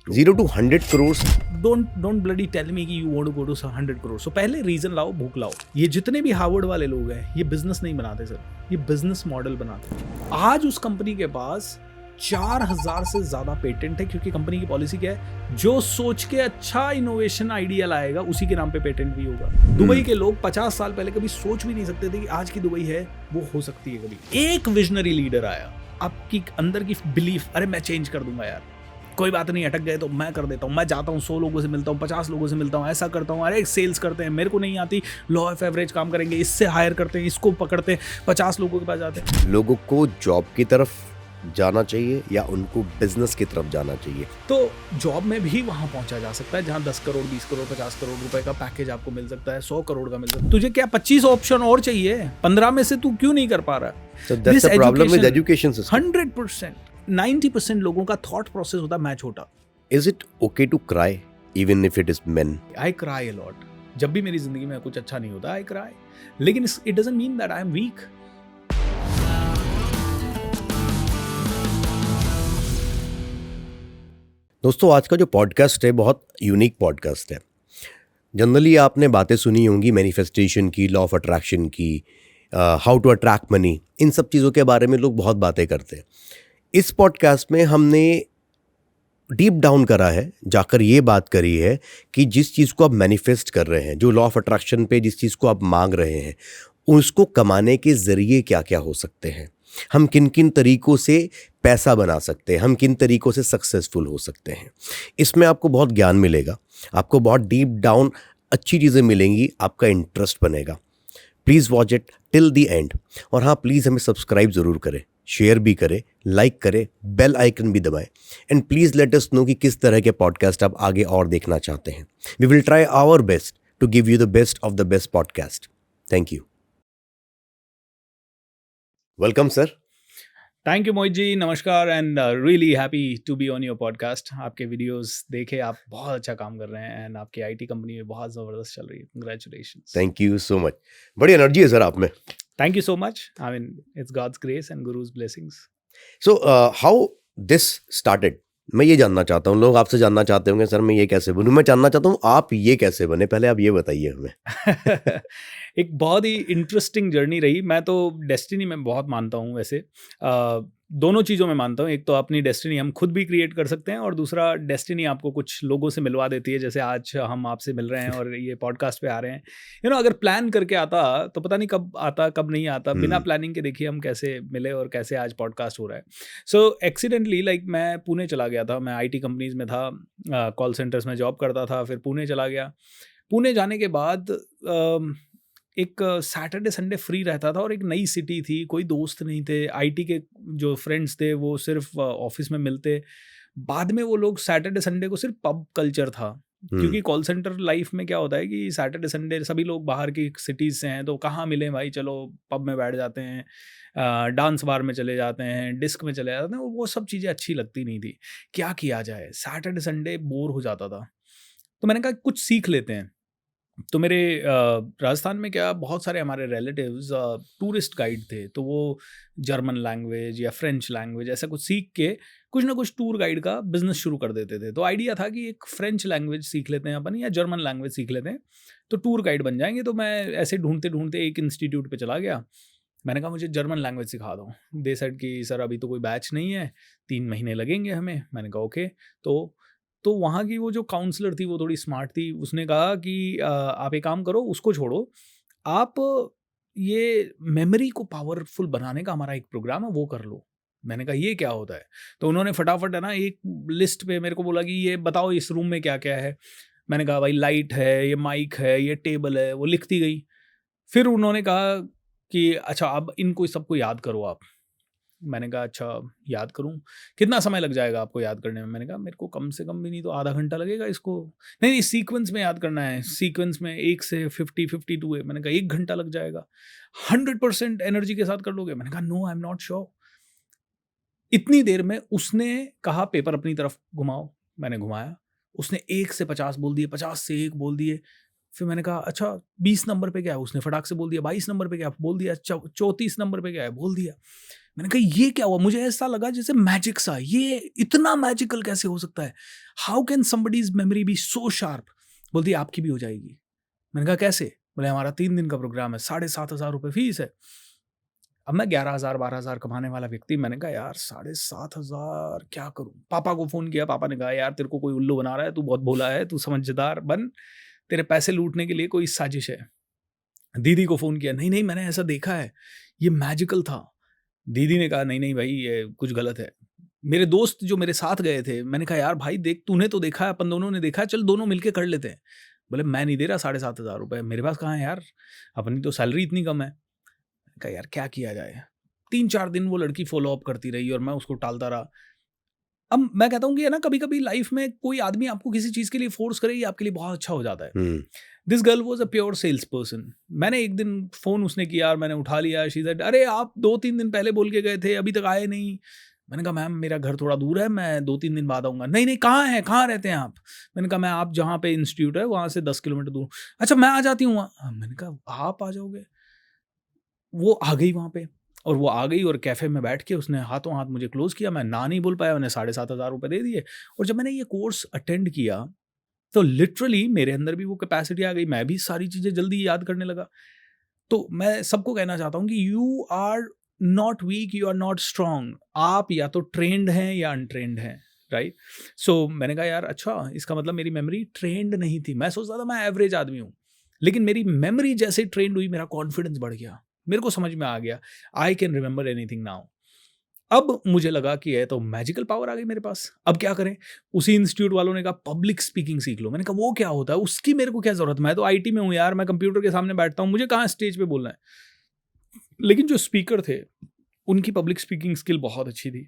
0 to 100 crores. Don't bloody tell me कि you want to go to 100 crores. So पहले reason लाओ, भूख लाओ. ये जितने भी हार्वर्ड वाले लोग हैं, ये बिजनेस नहीं बनाते सर, ये बिजनेस मॉडल बनाते हैं. आज उस कंपनी के पास 4000 से ज्यादा पेटेंट है, क्योंकि कंपनी की पॉलिसी क्या है, जो सोच के अच्छा इनोवेशन आइडिया लाएगा उसी के नाम पे पेटेंट भी होगा. दुबई के लोग 50 साल पहले कभी सोच भी नहीं सकते थे कि आज की दुबई है वो हो सकती है कभी. एक विजनरी लीडर आया, आपकी अंदर की बिलीफ, अरे मैं चेंज कर दूंगा यार, कोई बात नहीं, अटक गए तो मैं कर देता हूँ, मैं जाता हूँ 100 लोगों से मिलता हूँ, 50 लोगों से मिलता हूँ, ऐसा करता हूँ, अरे सेल्स करते हैं, मेरे को नहीं आती, लॉ ऑफ एवरेज काम करेंगे, इससे हायर करते हैं, इसको पकड़ते हैं, 50 लोगों के पास जाते हैं. लोगों को जॉब की तरफ जाना चाहिए या उनको बिजनेस की तरफ जाना चाहिए? तो जॉब में भी वहां पहुंचा जा सकता है जहां 10 करोड़ 20 करोड़ 50 करोड़ रुपए का पैकेज आपको मिल सकता है, 100 करोड़ का मिल सकता है. तुझे क्या 25 ऑप्शन और चाहिए? 15 में से तू क्यों नहीं कर पा रहा? So that's the problem with education system. 100%, 90% लोगों का थॉट प्रोसेस होता है मैं छोटा. Is it okay to cry even if it is men? I cry a lot. जब भी मेरी जिंदगी में कुछ अच्छा नहीं होता, I cry. लेकिन it doesn't mean that I am weak. दोस्तों, आज का जो पॉडकास्ट है बहुत यूनिक पॉडकास्ट है. जनरली आपने बातें सुनी होंगी मैनिफेस्टेशन की, लॉ ऑफ अट्रैक्शन की, हाउ टू अट्रैक्ट मनी, इन सब चीज़ों के बारे में लोग बहुत बातें करते हैं. इस पॉडकास्ट में हमने डीप डाउन करा है, जाकर ये बात करी है कि जिस चीज़ को आप मैनिफेस्ट कर रहे हैं, जो लॉ ऑफ अट्रैक्शन पे जिस चीज़ को आप मांग रहे हैं, उसको कमाने के ज़रिए क्या क्या हो सकते हैं, हम किन किन तरीक़ों से पैसा बना सकते हैं, हम किन तरीक़ों से सक्सेसफुल हो सकते हैं. इसमें आपको बहुत ज्ञान मिलेगा, आपको बहुत डीप डाउन अच्छी चीज़ें मिलेंगी, आपका इंटरेस्ट बनेगा. Please watch it till the end. और हाँ, प्लीज़ हमें सब्सक्राइब ज़रूर करें, शेयर भी करें, लाइक करें, बेल आइकन भी दबाएं. And please let us know कि किस तरह के पॉडकास्ट आप आगे और देखना चाहते हैं. We will try our best to give you the best of the best podcast. Thank you. Welcome sir. Thank you Mohit ji, नमस्कार, and really happy to be on your podcast. आपके वीडियोस देखे, आप बहुत अच्छा काम कर रहे हैं एंड आपकी आईटी कंपनी में बहुत ज़बरदस्त चल रही है. Congratulations. Thank you so much. बड़ी एनर्जी है सर आप में. Thank you so much. I mean it's God's grace and guru's blessings. So how this started, मैं ये जानना चाहता हूँ. लोग आपसे जानना चाहते होंगे सर मैं ये कैसे बनूँ. मैं जानना चाहता हूँ आप ये कैसे बने, पहले आप ये बताइए हमें. एक बहुत ही इंटरेस्टिंग जर्नी रही. मैं तो डेस्टिनी में बहुत मानता हूँ वैसे. दोनों चीज़ों में मानता हूँ. एक तो अपनी डेस्टिनी हम खुद भी क्रिएट कर सकते हैं, और दूसरा डेस्टिनी आपको कुछ लोगों से मिलवा देती है. जैसे आज हम आपसे मिल रहे हैं और ये पॉडकास्ट पे आ रहे हैं. अगर प्लान करके आता तो पता नहीं कब आता कब नहीं आता. बिना प्लानिंग के देखिए हम कैसे मिले और कैसे आज पॉडकास्ट हो रहा है. सो एक्सीडेंटली मैं पुणे चला गया था. मैं IT कंपनीज में था, कॉल सेंटर्स में जॉब करता था. फिर पुणे चला गया. पुणे जाने के बाद एक सैटरडे संडे फ्री रहता था और एक नई सिटी थी, कोई दोस्त नहीं थे. IT के जो फ्रेंड्स थे वो सिर्फ ऑफिस में मिलते. बाद में वो लोग सैटरडे संडे को सिर्फ पब कल्चर था, क्योंकि कॉल सेंटर लाइफ में क्या होता है कि सैटरडे संडे सभी लोग बाहर की सिटीज़ से हैं, तो कहाँ मिले भाई, चलो पब में बैठ जाते हैं, डांस बार में चले जाते हैं, डिस्क में चले जाते हैं. वो सब चीज़ें अच्छी लगती नहीं थी. क्या किया जाए, सैटरडे संडे बोर हो जाता था. तो मैंने कहा कुछ सीख लेते हैं. तो मेरे राजस्थान में क्या बहुत सारे हमारे रिलेटिव्स टूरिस्ट गाइड थे, तो वो जर्मन लैंग्वेज या फ्रेंच लैंग्वेज ऐसा कुछ सीख के कुछ ना कुछ टूर गाइड का बिजनेस शुरू कर देते थे. तो आइडिया था कि एक फ्रेंच लैंग्वेज सीख लेते हैं अपन, या जर्मन लैंग्वेज सीख लेते हैं, तो टूर गाइड बन जाएंगे. तो मैं ऐसे ढूंढते ढूंढते एक इंस्टीट्यूट पे चला गया. मैंने कहा मुझे जर्मन लैंग्वेज सिखा दो. दे सेड कि सर अभी तो कोई बैच नहीं है, 3 महीने लगेंगे हमें. मैंने कहा ओके. तो वहाँ की वो जो काउंसलर थी वो थोड़ी स्मार्ट थी. उसने कहा कि आप एक काम करो, उसको छोड़ो, आप ये मेमोरी को पावरफुल बनाने का हमारा एक प्रोग्राम है, वो कर लो. मैंने कहा ये क्या होता है. तो उन्होंने फटाफट है ना एक लिस्ट पे मेरे को बोला कि ये बताओ इस रूम में क्या क्या है. मैंने कहा भाई लाइट है, ये माइक है, ये टेबल है. वो लिखती गई. फिर उन्होंने कहा कि अच्छा अब इनको सबको याद करो आप. मैंने कहा अच्छा याद करूं, कितना समय लग जाएगा आपको याद करने में. मैंने कहा मेरे को कम से कम भी नहीं तो आधा घंटा लगेगा इसको. नहीं सीक्वेंस में याद करना है, सीक्वेंस में 1 से 52 है. मैंने कहा 1 घंटा लग जाएगा. 100% एनर्जी के साथ कर लोगे. मैंने कहा no I am not sure. इतनी देर में उसने कहा पेपर अपनी तरफ घुमाओ. मैंने घुमाया. उसने 1 से 50 बोल दिए, 50 से 1 बोल दिए. फिर मैंने कहा अच्छा 20 नंबर पे क्या है. उसने फटाक से बोल दिया. 22 नंबर पे क्या बोल दिया. 34 नंबर पे क्या है बोल दिया. मैंने कहा ये क्या हुआ, मुझे ऐसा लगा जैसे मैजिक सा, ये इतना मैजिकल कैसे हो सकता है, how can somebody's memory be so sharp. बोलती आपकी भी हो जाएगी। मैंने कहा कैसे? बोले हमारा 3 दिन का प्रोग्राम है, 7,500 फीस है। अब मैं 11,000 12,000 कमाने वाला व्यक्ति, मैंने कहा यार 7,500 क्या करूं। पापा को फोन किया, पापा ने कहा यार तेरे को कोई उल्लू बना रहा है, तू बहुत भोला है, तू समझदार बन, तेरे पैसे लूटने के लिए कोई साजिश है। दीदी को फोन किया, नहीं नहीं मैंने ऐसा देखा है, ये मैजिकल था। दीदी ने कहा नहीं नहीं भाई ये कुछ गलत है। मेरे दोस्त जो मेरे साथ गए थे, मैंने कहा यार भाई देख, तूने तो देखा है, अपन दोनों ने देखा है, चल दोनों मिलके कर लेते हैं। बोले मैं नहीं दे रहा 7,500 मेरे पास कहाँ है यार, अपनी तो सैलरी इतनी कम है। कहा यार क्या किया जाए। 3-4 दिन वो लड़की फॉलो अप करती रही और मैं उसको टालता रहा। अब मैं कहता हूँ कि है ना, कभी कभी लाइफ में कोई आदमी आपको किसी चीज़ के लिए फोर्स करे, ये आपके लिए बहुत अच्छा हो जाता है। This girl was a pure sales person. मैंने एक दिन फ़ोन उसने किया और मैंने उठा लिया। शी सेड अरे आप 2-3 दिन पहले बोल के गए थे, अभी तक आए नहीं। मैंने कहा मैम मेरा घर थोड़ा दूर है, मैं 2-3 दिन बाद आऊँगा। नहीं नहीं कहाँ है, कहाँ रहते हैं आप? मैंने कहा मैं आप जहाँ पे इंस्टीट्यूट है वहाँ से 10 किलोमीटर दूर। अच्छा मैं आ जाती हूँ वहाँ। मैंने कहा आप आ जाओगे? वो आ गई वहाँ पे, और वो आ गई और कैफ़े में बैठ के उसने हाथों हाथ मुझे क्लोज़ किया। मैं ना नहीं बोल पाया, उन्हें 7,500 रुपए दे दिए। और जब मैंने ये कोर्स अटेंड किया, तो लिटरली मेरे अंदर भी वो कैपेसिटी आ गई, मैं भी सारी चीज़ें जल्दी याद करने लगा। तो मैं सबको कहना चाहता हूँ कि you are not weak, you are not strong. आप या तो ट्रेंड हैं या अनट्रेंड हैं, राइट? सो मैंने कहा यार अच्छा, इसका मतलब मेरी मेमोरी ट्रेंड नहीं थी। मैं सोचता था मैं एवरेज आदमी हूँ, लेकिन मेरी मेमोरी जैसे ट्रेंड हुई, मेरा कॉन्फिडेंस बढ़ गया। मेरे को समझ में आ गया, I can remember anything now. अब मुझे लगा कि ये तो मैजिकल पावर आ गई मेरे पास, अब क्या करें? उसी इंस्टीट्यूट वालों ने कहा पब्लिक स्पीकिंग सीख लो। मैंने कहा वो क्या होता है, उसकी मेरे को क्या ज़रूरत, मैं तो आईटी में हूँ यार, मैं कंप्यूटर के सामने बैठता हूँ, मुझे कहाँ स्टेज पे बोलना है। लेकिन जो स्पीकर थे, उनकी पब्लिक स्पीकिंग स्किल बहुत अच्छी थी।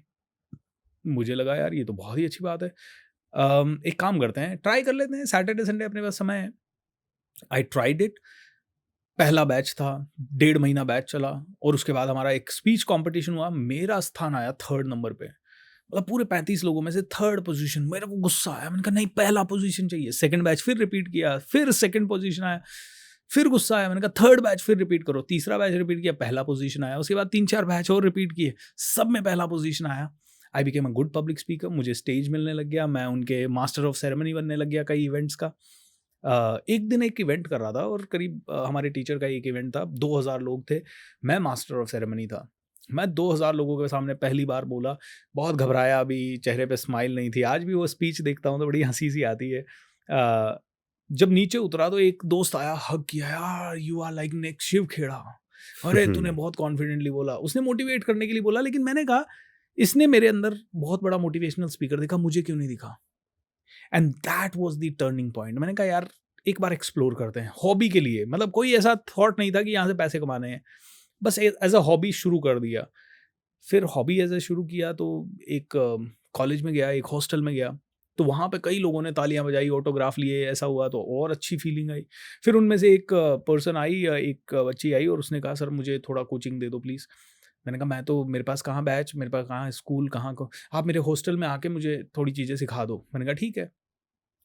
मुझे लगा यार ये तो बहुत ही अच्छी बात है। एक काम करते हैं, ट्राई कर लेते हैं, सैटरडे संडे अपने पास समय है। I tried it. पहला बैच था, 1.5 महीना बैच चला, और उसके बाद हमारा एक स्पीच कॉम्पिटिशन हुआ। मेरा स्थान आया 3rd नंबर पे, मतलब पूरे 35 लोगों में से 3rd पोजीशन। मेरे को गुस्सा आया, मैंने कहा नहीं पहला पोजीशन चाहिए। सेकंड बैच फिर रिपीट किया, फिर 2nd पोजीशन आया, फिर गुस्सा आया, मैंने कहा 3rd बैच फिर रिपीट करो। तीसरा बैच रिपीट किया, पहला पोजीशन आया। उसके बाद 3-4 बैच और रिपीट किए, सब में पहला पोजीशन आया। I became a good public speaker, मुझे स्टेज मिलने लग गया, मैं उनके मास्टर ऑफ सेरेमनी बनने लग गया कई इवेंट्स का। एक दिन एक इवेंट कर रहा था, और करीब हमारे टीचर का एक इवेंट था, 2,000 लोग थे, मैं मास्टर ऑफ सेरेमनी था। मैं 2,000 लोगों के सामने पहली बार बोला, बहुत घबराया, भी चेहरे पे स्माइल नहीं थी। आज भी वो स्पीच देखता हूँ तो बड़ी हंसी सी आती है। जब नीचे उतरा तो एक दोस्त आया, हग किया, यार you are like next Shiv Khera, अरे तूने बहुत कॉन्फिडेंटली बोला। उसने मोटिवेट करने के लिए बोला, लेकिन मैंने कहा इसने मेरे अंदर बहुत बड़ा मोटिवेशनल स्पीकर देखा, मुझे क्यों नहीं दिखा? And that was the turning point. मैंने कहा यार एक बार एक्सप्लोर करते हैं हॉबी के लिए, मतलब कोई ऐसा थॉट नहीं था कि यहाँ से पैसे कमाने हैं, बस एज अ हॉबी शुरू कर दिया। फिर हॉबी एज ए शुरू किया तो एक कॉलेज में गया, एक हॉस्टल में गया, तो वहाँ पे कई लोगों ने तालियां बजाई, ऑटोग्राफ लिए, ऐसा हुआ तो और अच्छी फीलिंग आई। फिर उनमें से एक पर्सन आई, एक बच्ची आई और उसने कहा सर मुझे थोड़ा कोचिंग दे दो प्लीज़। मैंने कहा मैं तो, मेरे पास कहाँ बैच, मेरे पास कहाँ स्कूल, कहाँ को, आप मेरे हॉस्टल में आके मुझे थोड़ी चीज़ें सिखा दो। मैंने कहा ठीक है।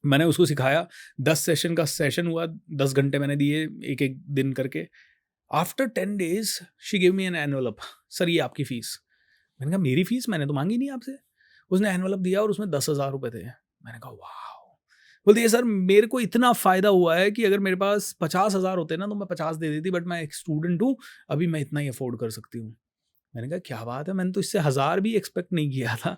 मैंने उसको सिखाया, 10 सेशन का सेशन हुआ, 10 घंटे मैंने दिए एक-एक दिन करके। After 10 days she give me an envelope, sir ये आपकी फ़ीस। मैंने कहा मेरी फ़ीस, मैंने तो माँगी नहीं आपसे। उसने एनवेलप दिया और उसमें 10,000 रुपए थे। मैंने कहा वाओ! बोलती है सर मेरे को इतना फ़ायदा हुआ है कि अगर मेरे पास 50,000 होते ना तो मैं 50 दे देती, बट मैं एक स्टूडेंट हूँ, अभी मैं इतना ही अफ़ोर्ड कर सकती हूँ। मैंने कहा क्या बात है, मैंने तो इससे 1000 भी एक्सपेक्ट नहीं किया था,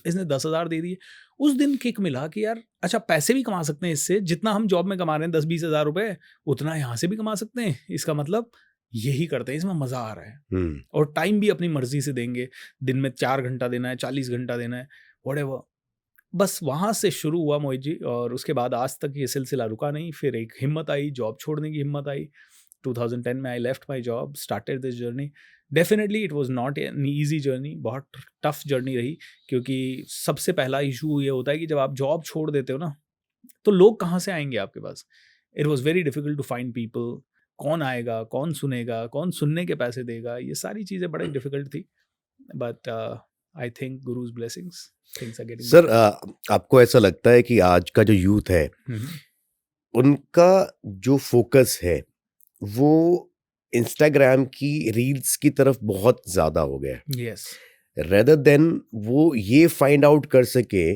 इसने 10,000 दे दिए। उस दिन किक मिला कि यार अच्छा पैसे भी कमा सकते हैं इससे, जितना हम जॉब में कमा रहे हैं 10-20 हज़ार रुपए, उतना यहाँ से भी कमा सकते हैं। इसका मतलब यही करते हैं, इसमें मज़ा आ रहा है, और टाइम भी अपनी मर्जी से देंगे। दिन में 4 घंटा देना है, 40 घंटा देना है, व्हाटएवर। बस वहाँ से शुरू हुआ मोहित जी, और उसके बाद आज तक ये सिलसिला रुका नहीं। फिर एक हिम्मत आई, जॉब छोड़ने की हिम्मत आई। 2010 में I left my job, started this journey. Definitely it was not an easy journey, बहुत टफ जर्नी रही, क्योंकि सबसे पहला इशू ये होता है कि जब आप जॉब छोड़ देते हो ना, तो लोग कहाँ से आएंगे आपके पास। It was very difficult to find people, कौन आएगा, कौन सुनेगा, कौन सुनने के पैसे देगा, ये सारी चीज़ें बड़ी डिफिकल्ट थी। But I think guru's blessings, things are getting sir आपको ऐसा लगता है कि आज का जो यूथ है बेटर। उनका जो फोकस है वो इंस्टाग्राम की रील्स की तरफ बहुत ज़्यादा हो गया है, यस, रेदर देन वो ये फाइंड आउट कर सके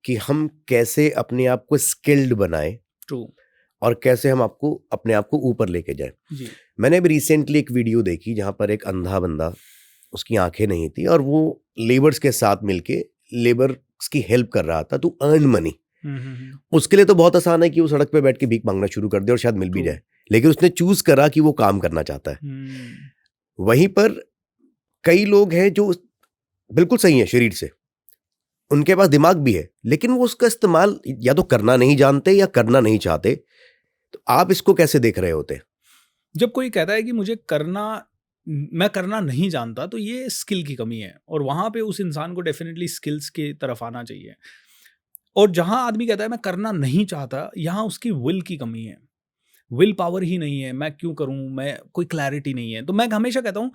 कि हम कैसे अपने आप को स्किल्ड बनाएं ट्रू, और कैसे हम अपने आप को ऊपर लेके जाएं। जी, मैंने अभी रिसेंटली एक वीडियो देखी जहाँ पर एक अंधा बंदा, उसकी आंखें नहीं थी और वो लेबर्स के साथ मिलके लेबर्स की हेल्प कर रहा था टू अर्न मनी। उसके लिए तो बहुत आसान है कि वो सड़क पे बैठ के भीख मांगना शुरू कर दे और शायद मिल भी True. जाए, लेकिन उसने चूज करा कि वो काम करना चाहता है। वहीं पर कई लोग हैं जो बिल्कुल सही है शरीर से, उनके पास दिमाग भी है, लेकिन वो उसका इस्तेमाल या तो करना नहीं जानते या करना नहीं चाहते। तो आप इसको कैसे देख रहे होते? जब कोई कहता है कि मैं करना नहीं जानता, तो ये स्किल की कमी है, और वहाँ पे उस इंसान को डेफिनेटली स्किल्स की तरफ आना चाहिए। और जहाँ आदमी कहता है मैं करना नहीं चाहता, यहाँ उसकी विल की कमी है, विल पावर ही नहीं है। मैं क्यों करूँ, मैं कोई क्लैरिटी नहीं है। तो मैं हमेशा कहता हूँ,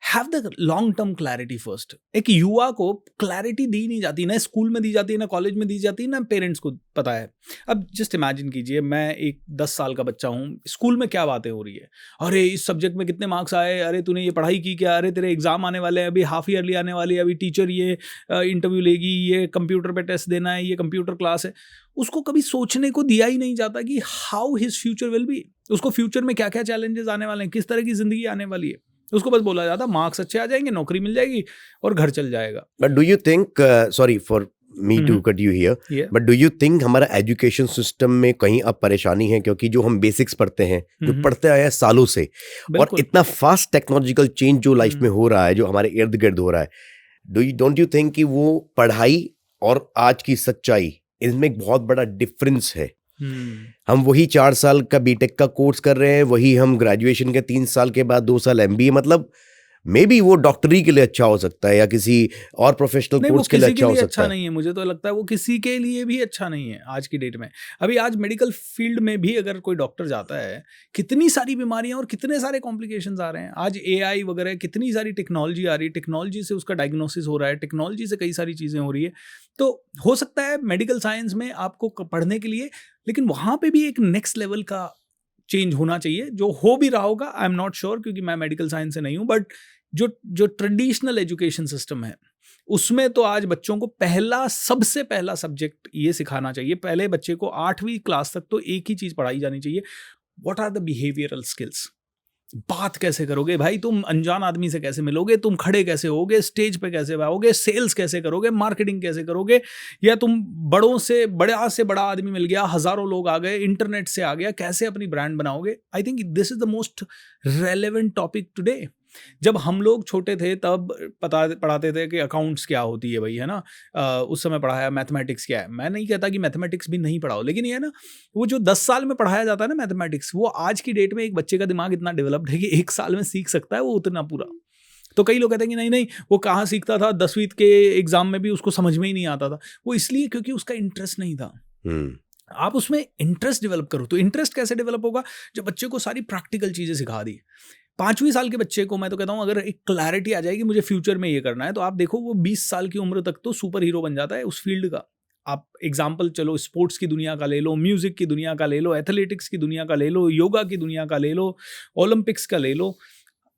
have the long term clarity first. एक युवा को क्लैरिटी दी नहीं जाती, ना स्कूल में दी जाती है, ना कॉलेज में दी जाती है, ना पेरेंट्स को पता है। अब जस्ट इमेजिन कीजिए, मैं एक 10 साल का बच्चा हूँ, स्कूल में क्या बातें हो रही है, अरे इस सब्जेक्ट में कितने मार्क्स आए, अरे तूने ये पढ़ाई की क्या, अरे तेरे एग्जाम आने वाले हैं, अभी हाफ ईयरली आने वाली है, अभी टीचर ये इंटरव्यू लेगी, ये कंप्यूटर पे टेस्ट देना है, ये कंप्यूटर क्लास है। उसको कभी सोचने को दिया ही नहीं जाता कि how his future will be, उसको फ्यूचर में क्या क्या चैलेंजेस आने वाले हैं, किस तरह की जिंदगी आने वाली है। उसको बस बोला जाता मार्क्स अच्छे आ जाएंगे, नौकरी मिल जाएगी और घर चल जाएगा। But do you think, sorry for me to cut you here, but do you think हमारा एजुकेशन सिस्टम में कहीं अब परेशानी है? क्योंकि जो हम बेसिक्स पढ़ते हैं, जो पढ़ते आए हैं सालों से, और इतना फास्ट टेक्नोलॉजिकल चेंज जो लाइफ में हो रहा है, जो हमारे इर्द गिर्द हो रहा है, डोंट यू थिंक कि वो पढ़ाई और आज की सच्चाई, इनमें एक बहुत बड़ा डिफरेंस है? हम वही 4 साल का बीटेक का कोर्स कर रहे हैं, वही हम ग्रेजुएशन के 3 साल के बाद 2 साल एमबीए, मतलब मे बी वो डॉक्टरी के लिए अच्छा हो सकता है या किसी और प्रोफेशनल कोर्स के लिए अच्छा हो सकता है। नहीं है, मुझे तो लगता है वो किसी के लिए भी अच्छा नहीं है आज की डेट में। अभी आज मेडिकल फील्ड में भी अगर कोई डॉक्टर जाता है, कितनी सारी बीमारियां और कितने सारे कॉम्प्लिकेशंस आ रहे हैं। आज एआई वगैरह कितनी सारी टेक्नोलॉजी आ रही है, टेक्नोलॉजी से उसका डायग्नोसिस हो रहा है, टेक्नोलॉजी से कई सारी चीज़ें हो रही है। तो हो सकता है मेडिकल साइंस में आपको पढ़ने के लिए, लेकिन वहाँ पे भी एक नेक्स्ट लेवल का चेंज होना चाहिए, जो हो भी रहा होगा। आई एम नॉट श्योर, क्योंकि मैं मेडिकल साइंस से नहीं हूँ, बट जो ट्रेडिशनल एजुकेशन सिस्टम है, उसमें तो आज बच्चों को सबसे पहला सब्जेक्ट ये सिखाना चाहिए। पहले बच्चे को 8वीं क्लास तक तो एक ही चीज पढ़ाई जानी चाहिए, what are the behavioural skills. बात कैसे करोगे भाई, तुम अनजान आदमी से कैसे मिलोगे, तुम खड़े कैसे होगे, स्टेज पे कैसे आओगे, सेल्स कैसे करोगे, मार्केटिंग कैसे करोगे, या तुम बड़ा से बड़ा आदमी मिल गया, हजारों लोग आ गए, इंटरनेट से आ गया, कैसे अपनी ब्रांड बनाओगे। आई think this is the most relevant topic today. जब हम लोग छोटे थे तब पढ़ाते थे कि अकाउंट्स क्या होती है भाई, है ना। उस समय पढ़ाया मैथमेटिक्स क्या है। मैं नहीं कहता कि मैथमेटिक्स भी नहीं पढ़ाओ, लेकिन ये है ना, वो जो 10 साल में पढ़ाया जाता है ना मैथमेटिक्स, वो आज की डेट में एक बच्चे का दिमाग इतना डेवलप्ड है कि 1 साल में सीख सकता है वो उतना पूरा। तो कई लोग कहते हैं कि नहीं नहीं, वो कहाँ सीखता था, 10वीं के एग्जाम में भी उसको समझ में ही नहीं आता था। वो इसलिए क्योंकि उसका इंटरेस्ट नहीं था। आप उसमें इंटरेस्ट डेवलप करो। तो इंटरेस्ट कैसे डेवलप होगा? जब बच्चे को सारी प्रैक्टिकल चीजें सिखा दी। 5वीं साल के बच्चे को मैं तो कहता हूँ, अगर एक क्लैरिटी आ जाएगी मुझे फ्यूचर में ये करना है, तो आप देखो वो 20 साल की उम्र तक तो सुपर हीरो बन जाता है उस फील्ड का। आप एग्जाम्पल चलो स्पोर्ट्स की दुनिया का ले लो, म्यूजिक की दुनिया का ले लो, एथलेटिक्स की दुनिया का ले लो, योगा की दुनिया का ले लो, ओलंपिक्स का ले लो।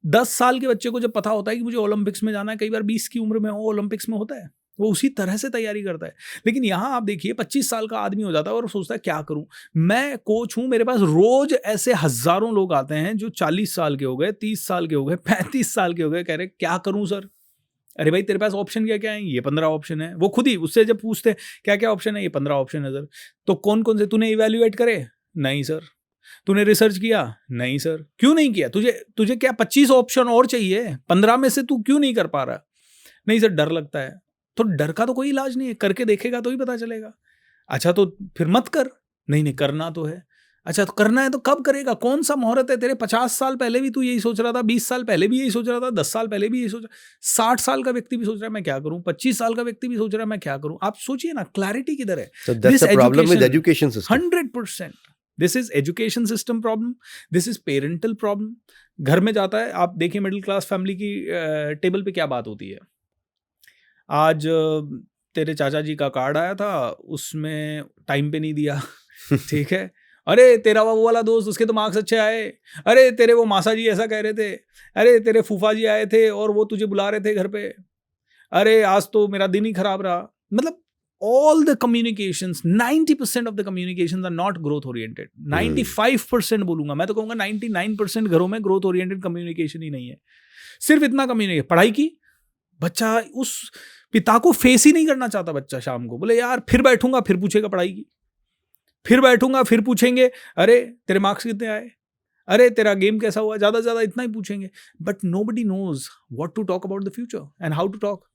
10 साल के बच्चे को जब पता होता है कि मुझे ओलंपिक्स में जाना है, कई बार 20 की उम्र में वो ओलंपिक्स में होता है, वो उसी तरह से तैयारी करता है। लेकिन यहाँ आप देखिए 25 साल का आदमी हो जाता है और सोचता है क्या करूं, मैं कोच हूं, मेरे पास रोज ऐसे हजारों लोग आते हैं जो 40 साल के हो गए, 30 साल के हो गए, 35 साल के हो गए, कह रहे क्या करूं सर। अरे भाई तेरे पास ऑप्शन क्या क्या है? ये 15 ऑप्शन है। वो खुद ही उससे जब पूछते क्या क्या ऑप्शन है, ये 15 ऑप्शन है सर। तो कौन कौन से तूने इवेल्युएट करे? नहीं सर। तूने रिसर्च किया? नहीं सर। क्यों नहीं किया? तुझे क्या 25 ऑप्शन और चाहिए? 15 में से तू क्यों नहीं कर पा रहा? नहीं सर, डर लगता है। तो डर का तो कोई इलाज नहीं है, करके देखेगा तो ही पता चलेगा। अच्छा तो फिर मत कर। नहीं नहीं, करना तो है। अच्छा तो करना है तो कब करेगा? कौन सा मुहूर्त है तेरे? 50 साल पहले भी तू यही सोच रहा था, 20 साल पहले भी यही सोच रहा था, 10 साल पहले भी यही सोच रहा, 60 साल का व्यक्ति भी सोच रहा है मैं क्या करूं, 25 साल का व्यक्ति भी सोच रहा है मैं क्या करूं। आप सोचिए ना, क्लैरिटी किधर है? So that's the problem with education system. 100%. This is education system problem, this is parental problem. घर में जाता है, आप देखिए मिडिल क्लास फैमिली की टेबल पे क्या बात होती है। आज तेरे चाचा जी का कार्ड आया था, उसमें टाइम पे नहीं दिया ठीक है, अरे तेरा वो वाला दोस्त, उसके तो मार्क्स अच्छे आए, अरे तेरे वो मासा जी ऐसा कह रहे थे, अरे तेरे फूफा जी आए थे और वो तुझे बुला रहे थे घर पे, अरे आज तो मेरा दिन ही खराब रहा। मतलब all the communications, 90% of the communications are not growth oriented. 95% बोलूंगा, मैं तो कहूंगा 99% घरों में growth oriented communication ही नहीं है। सिर्फ इतना कम्युनिकेशन, पढ़ाई की, बच्चा उस पिता को फेस ही नहीं करना चाहता। बच्चा शाम को बोले यार फिर बैठूंगा, फिर पूछेगा पढ़ाई की, फिर बैठूंगा, फिर पूछेंगे अरे तेरे मार्क्स कितने आए, अरे तेरा गेम कैसा हुआ, ज्यादा से ज्यादा इतना ही पूछेंगे। But nobody knows what to talk about the future and how to talk.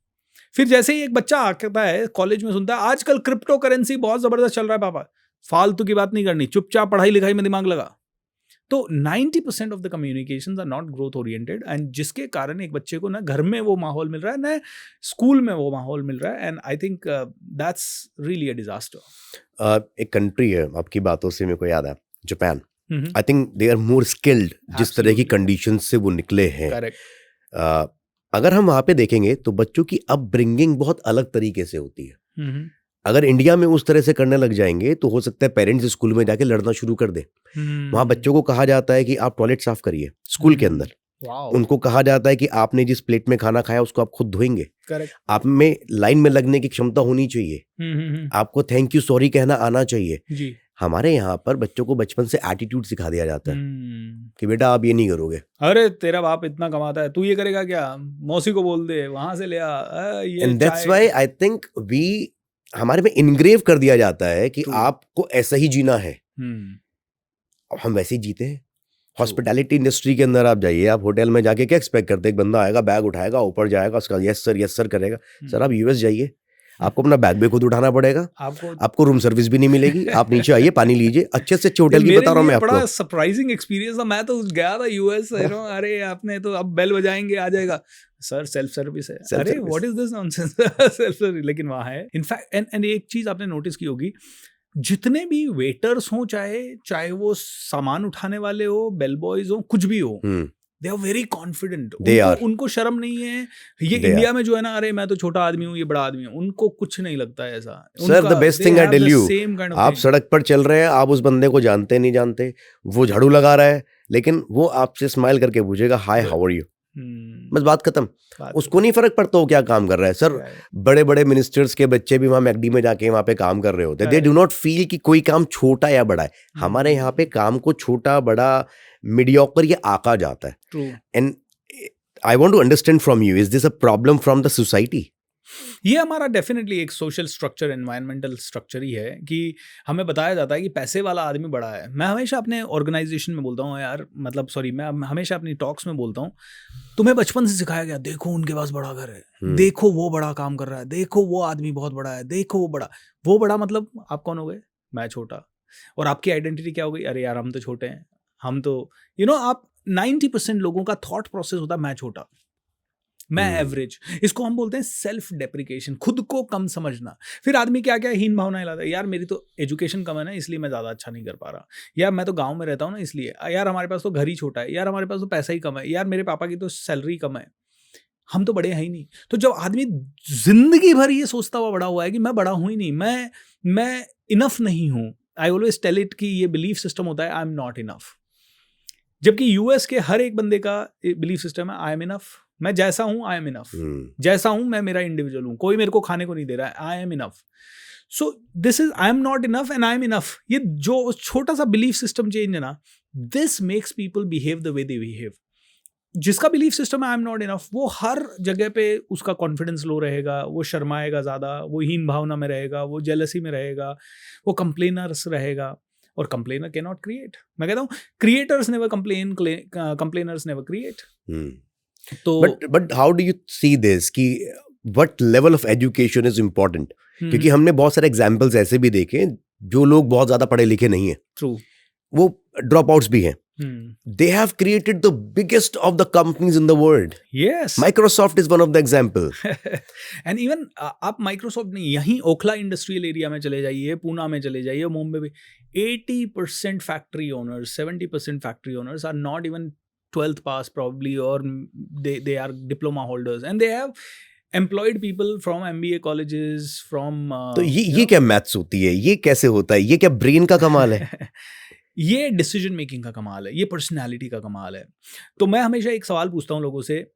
फिर जैसे ही एक बच्चा आता है कॉलेज में, सुनता है आजकल क्रिप्टो करेंसी बहुत जबरदस्त चल रहा है पापा, फालतू की बात नहीं करनी, चुपचाप पढ़ाई लिखाई में दिमाग लगा। तो 90% of the communications are not growth oriented, and जिसके कारण एक बच्चे को ना घर में वो माहौल मिल रहा है, ना स्कूल में वो माहौल मिल रहा है, and I think that's really a disaster. एक कंट्री है, आपकी बातों से मेरे को याद है, Japan. I think they are more skilled जिस तरह की कंडीशन से वो निकले हैं। करेक्ट। अगर हम वहाँ पे देखेंगे तो बच्चों की अपब्रिंगिंग बहुत अलग तरीके से होती है। अगर इंडिया में उस तरह से करने लग जाएंगे तो हो सकता है पेरेंट्स स्कूल में जाके लड़ना शुरू कर दे। वहाँ बच्चों को कहा जाता है कि आप टॉयलेट साफ करिए स्कूल के अंदर। उनको कहा जाता है कि आपने जिस प्लेट में खाना खाया उसको आप खुद धोएंगे। आप में लाइन में लगने की क्षमता होनी चाहिए। आपको थैंक यू सॉरी कहना आना चाहिए जी। हमारे यहाँ पर बच्चों को बचपन से एटीट्यूड सिखा दिया जाता है कि बेटा आप ये नहीं करोगे, अरे तेरा बाप इतना कमाता है, तू ये करेगा क्या, मौसी को बोल दे वहां से ले आ, ये and that's why I think we हमारे में इनग्रेव कर दिया जाता है कि आपको ऐसा ही जीना है। हम वैसे ही जीते हैं। हॉस्पिटैलिटी इंडस्ट्री के अंदर आप जाइए, आप होटल में जाके क्या एक्सपेक्ट करते हैं? एक बंदा आएगा, बैग उठाएगा, ऊपर जाएगा, उसका यस सर करेगा। सर आप यूएस जाइए, आपको अपना बैग भी खुद उठाना पड़ेगा, आपको रूम सर्विस भी नहीं मिलेगी, आप नीचे आइए पानी लीजिए, अच्छे से अच्छे होटल की बता रहा हूँ मैं आपको। बड़ा सरप्राइजिंग एक्सपीरियंस था। मैं तो गया था यूएस, अरे आपने तो अब बेल बजाएंगे आ जाएगा, सर सेल्फ सर्विस है। अरे what is this nonsense, self service. लेकिन वहाँ है इनफैक्ट, एंड एक चीज आपने नोटिस की होगी, जितने भी वेटर्स हो, चाहे वो सामान उठाने वाले हो, बेल बॉयज हो, कुछ भी हो, they are very confident. उनको शर्म नहीं है। ये इंडिया में जो है ना, अरे मैं तो छोटा आदमी हूँ, ये बड़ा आदमी हूँ, उनको कुछ नहीं लगता है ऐसा। Sir the best thing I tell you, आप सड़क पर चल रहे हैं, आप उस बंदे को जानते नहीं जानते, वो झाड़ू लगा रहा है, लेकिन वो आपसे स्माइल करके पूछेगा हाय हाउ आर यू, बस बात खत्म। उसको नहीं फर्क पड़ता वो क्या काम कर रहा है। सर बड़े बड़े मिनिस्टर्स के बच्चे भी वहाँ मैकडी में जाके वहाँ पे काम कर रहे होते हैं। दे डू नॉट फील कि कोई काम छोटा या बड़ा है। हमारे यहाँ पे काम को छोटा बड़ा मीडियोकर ये आका जाता है। And I want to understand from you, is this a problem from the society? ये हमारा डेफिनेटली एक सोशल स्ट्रक्चर, एनवायरमेंटल स्ट्रक्चर ही है कि हमें बताया जाता है कि पैसे वाला आदमी बड़ा है। मैं हमेशा अपने ऑर्गेनाइजेशन में बोलता हूँ यार, मतलब सॉरी, मैं हमेशा अपनी टॉक्स में बोलता हूँ, तुम्हें बचपन से सिखाया गया, देखो उनके पास बड़ा घर है, देखो वो बड़ा काम कर रहा है, देखो वो आदमी बहुत बड़ा है, देखो वो बड़ा मतलब आप कौन हो गए? मैं छोटा। और आपकी आइडेंटिटी क्या हो गई? अरे यार हम तो छोटे हैं, हम तो आप 90% लोगों का थॉट प्रोसेस होता है मैं छोटा, मैं एवरेज। इसको हम बोलते हैं सेल्फ डेप्रिकेशन, खुद को कम समझना। फिर आदमी क्या क्या हीन भावनाएं लाता है, यार मेरी तो एजुकेशन कम है ना इसलिए मैं ज़्यादा अच्छा नहीं कर पा रहा, यार मैं तो गांव में रहता हूँ ना इसलिए, यार हमारे पास तो घर ही छोटा है, यार हमारे पास तो पैसा ही कम है, यार मेरे पापा की तो सैलरी कम है, हम तो बड़े हैं ही नहीं। तो जब आदमी जिंदगी भर ये सोचता हुआ बड़ा हुआ है कि मैं बड़ा हूँ ही नहीं, मैं इनफ नहीं हूँ, आई ऑलवेज टेल इट कि ये बिलीफ सिस्टम होता है आई एम नॉट इनफ। जबकि यूएस के हर एक बंदे का बिलीफ सिस्टम है आई एम इनफ, मैं जैसा हूं आई एम इनफ, जैसा हूं मैं मेरा इंडिविजुअल हूं, कोई मेरे को खाने को नहीं दे रहा है, I am enough. So this is I am not enough and I am enough. ये जो छोटा सा बिलीफ सिस्टम चेंज है ना, this makes people behave the way they behave. जिसका बिलीफ सिस्टम है आई एम नॉट इनफ, वो हर जगह पे उसका कॉन्फिडेंस लो रहेगा, वो शर्माएगा ज़्यादा, वो हीन भावना में रहेगा, वो जेलसी में रहेगा, वो कंप्लेनर्स रहेगा। और कंप्लेनर कैन नॉट क्रिएट। मैं कहता हूँ creators never complain, complainers never create. तो but how do you see this कि what level of education is important? क्योंकि हमने बहुत सारे एग्जाम्पल्स ऐसे भी देखे जो लोग बहुत ज्यादा पढ़े लिखे नहीं है, ट्रू, वो ड्रॉप आउट्स भी हैं। They have created the biggest of the companies in the world. Yes. Microsoft is one of the example. And even आप Microsoft नहीं, यहीं ओखला इंडस्ट्रियल एरिया में चले जाइए, पूना में चले जाइए, मुंबई में 80% factory owners, 70% factory owners are not even 12th pass probably, or they are diploma holders and they have employed people from MBA colleges from तो ये क्या मैथ्स होती है? ये कैसे होता है? ये क्या ब्रेन का कमाल है? ये डिसीजन मेकिंग का कमाल है, ये पर्सनैलिटी का कमाल है। तो मैं हमेशा एक सवाल पूछता हूँ लोगों से,